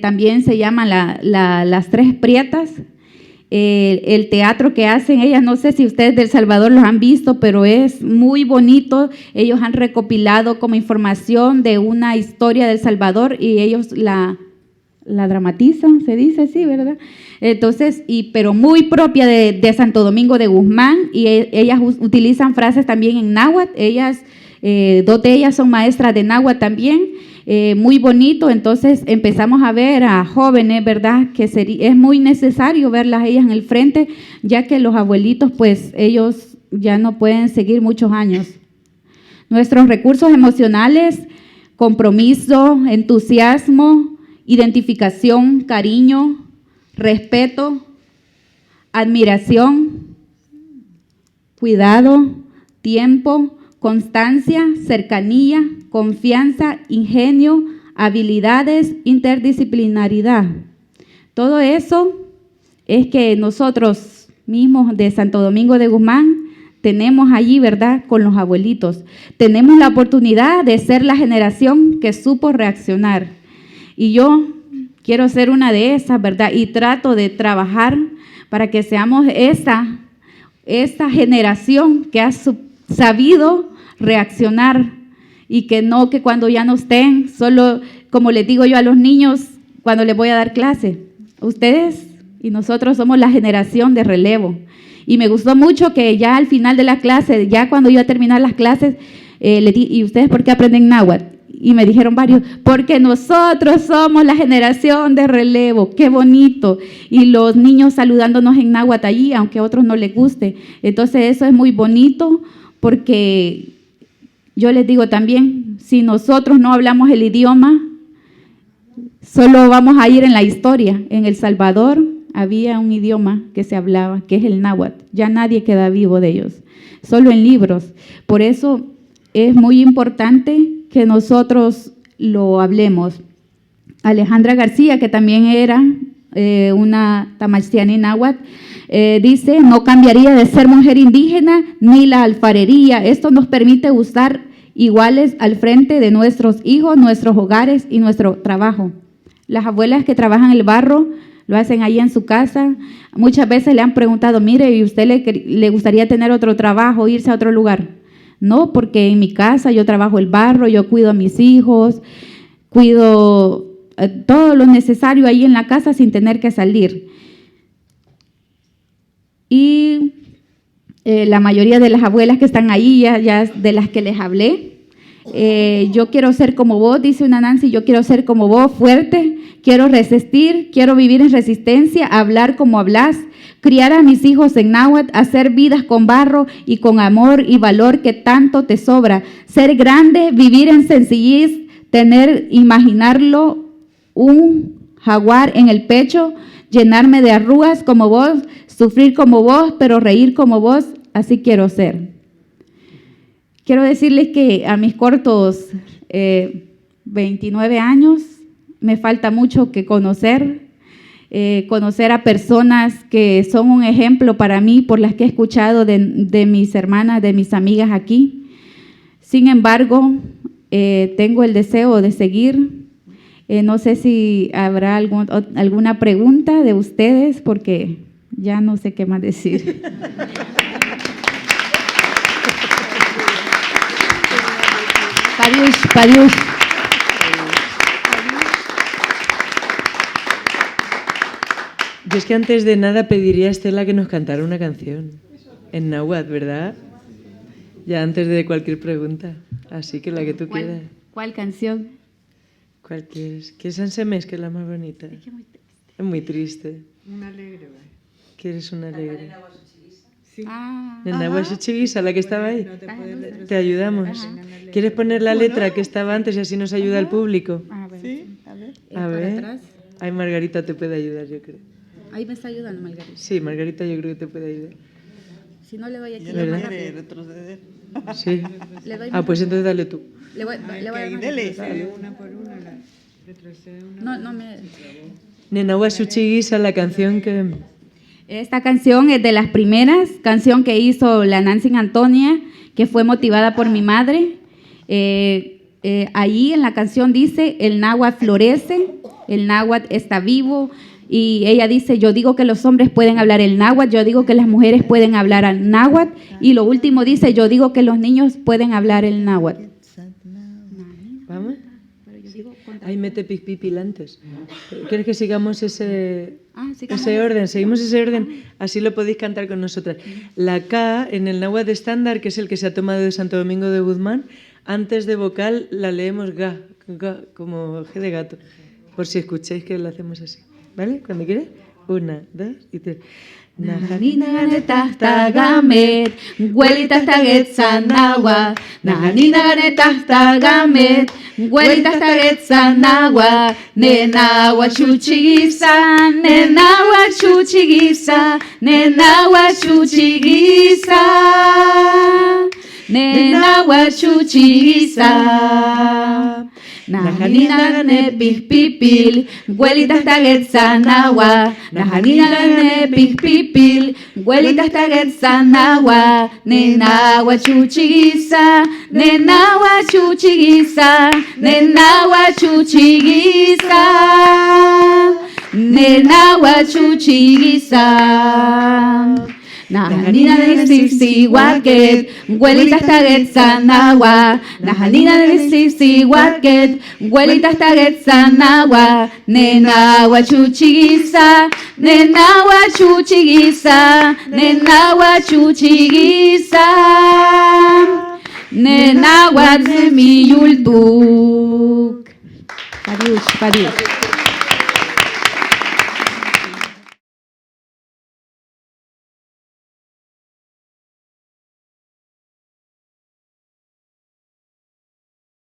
También se llaman las Tres Prietas. El teatro que hacen ellas, no sé si ustedes de El Salvador los han visto, pero es muy bonito. Ellos han recopilado como información de una historia de El Salvador y ellos la dramatizan, se dice así, ¿verdad? Entonces, pero muy propia de Santo Domingo de Guzmán, y ellas utilizan frases también en náhuatl. Ellas, dos de ellas son maestras de náhuatl también. Muy bonito. Entonces empezamos a ver a jóvenes, ¿verdad? Que es muy necesario verlas ellas en el frente, ya que los abuelitos, pues ellos ya no pueden seguir muchos años. Nuestros recursos emocionales: compromiso, entusiasmo, identificación, cariño, respeto, admiración, cuidado, tiempo, constancia, cercanía, confianza, ingenio, habilidades, interdisciplinaridad. Todo eso es que nosotros mismos de Santo Domingo de Guzmán tenemos allí, ¿verdad?, con los abuelitos. Tenemos la oportunidad de ser la generación que supo reaccionar. Y yo quiero ser una de esas, ¿verdad? Y trato de trabajar para que seamos esa generación que ha sabido reaccionar, y que no que cuando ya no estén, solo como les digo yo a los niños cuando les voy a dar clase, ustedes y nosotros somos la generación de relevo. Y me gustó mucho que ya al final de la clase, ya cuando iba a terminar las clases, le di, ¿y ustedes por qué aprenden náhuatl? y me dijeron varios, porque nosotros somos la generación de relevo, qué bonito. Y los niños saludándonos en náhuatl allí, aunque a otros no les guste. Entonces eso es muy bonito porque yo les digo también, si nosotros no hablamos el idioma, solo vamos a ir en la historia. En El Salvador había un idioma que se hablaba, que es el náhuatl. Ya nadie queda vivo de ellos, solo en libros. Por eso es muy importante que nosotros lo hablemos. Alejandra García, que también era una tamashtiani náhuatl, dice, no cambiaría de ser mujer indígena ni la alfarería. Esto nos permite estar iguales al frente de nuestros hijos, nuestros hogares y nuestro trabajo. Las abuelas que trabajan el barro lo hacen ahí en su casa. Muchas veces le han preguntado, mire, ¿y usted le gustaría tener otro trabajo, irse a otro lugar? No, porque en mi casa yo trabajo el barro, yo cuido a mis hijos, cuido todo lo necesario ahí en la casa sin tener que salir. Y la mayoría de las abuelas que están ahí, ya de las que les hablé, yo quiero ser como vos, dice una Nancy, yo quiero ser como vos, fuerte, quiero resistir, quiero vivir en resistencia, hablar como hablas, criar a mis hijos en náhuatl, hacer vidas con barro y con amor y valor que tanto te sobra, ser grande, vivir en sencillez, imaginarlo un jaguar en el pecho, llenarme de arrugas como vos, sufrir como vos, pero reír como vos, así quiero ser. Quiero decirles que a mis cortos 29 años me falta mucho que conocer a personas que son un ejemplo para mí, por las que he escuchado de mis hermanas, de mis amigas aquí. Sin embargo, tengo el deseo de seguir. No sé si habrá alguna pregunta de ustedes, porque ya no sé qué más decir. Padiush. Yo es que antes de nada pediría a Estela que nos cantara una canción en náhuatl, ¿verdad? Ya antes de cualquier pregunta. Así que la que tú quieras. ¿Cuál canción? ¿Cuál quieres? ¿Quieres Ansemés, que es la más bonita? Es muy triste. Una alegre, ¿vale? ¿Quieres una alegre? Sí. Nena Chichiguisa, la que estaba ahí. Te ayudamos. ¿Quieres poner la letra que estaba antes y así nos ayuda el público? Sí, a ver. A ver. Ay, Margarita te puede ayudar, yo creo. Ahí me está ayudando Margarita. Sí, Margarita yo creo que te puede ayudar. Si no le doy aquí. ¿Verdad? Quiere retroceder. Sí. Le doy Pues entonces dale tú. Le voy a Dele, una por una, retrocede una. No me... Nena Chichiguisa, la canción que... Esta canción es de las primeras, canción que hizo la Nancy Antonia, que fue motivada por mi madre. Ahí en la canción dice, el náhuatl florece, el náhuatl está vivo, y ella dice, yo digo que los hombres pueden hablar el náhuatl, yo digo que las mujeres pueden hablar el náhuatl, y lo último dice, yo digo que los niños pueden hablar el náhuatl. ¿Vamos? Ahí mete pipipil antes. ¿Quieres que sigamos ese orden? Seguimos ese orden, así lo podéis cantar con nosotras. La K en el náhuatl estándar, que es el que se ha tomado de Santo Domingo de Guzmán, antes de vocal la leemos ga, como G de gato, por si escucháis que lo hacemos así. ¿Vale? Cuando quieras. 1, 2 y 3. Najanina ganeta tagamet, huelita taget sanagua. Najanina ganeta tagamet, huelita taget sanagua. Nenagua chuchiguisa, nenagua chuchiguisa, nenagua chuchiguisa, nenagua chuchiguisa. Najanina gane pipipil, huelitas taget sanagua. Najanina gane pipipil, huelitas taget sanagua. Nenagua chuchiguisa, nenagua chuchiguisa, nenagua chuchiguisa, nenagua chuchiguisa. Najanina de sisiwaket, huelitas taget sanagua. Najanina de sisiwaket, huelitas taget sanagua. Nenagua chuchiguisa, nenagua chuchiguisa, nenagua chuchiguisa, Nena Watsumi Yultuk. Pariush, pariush.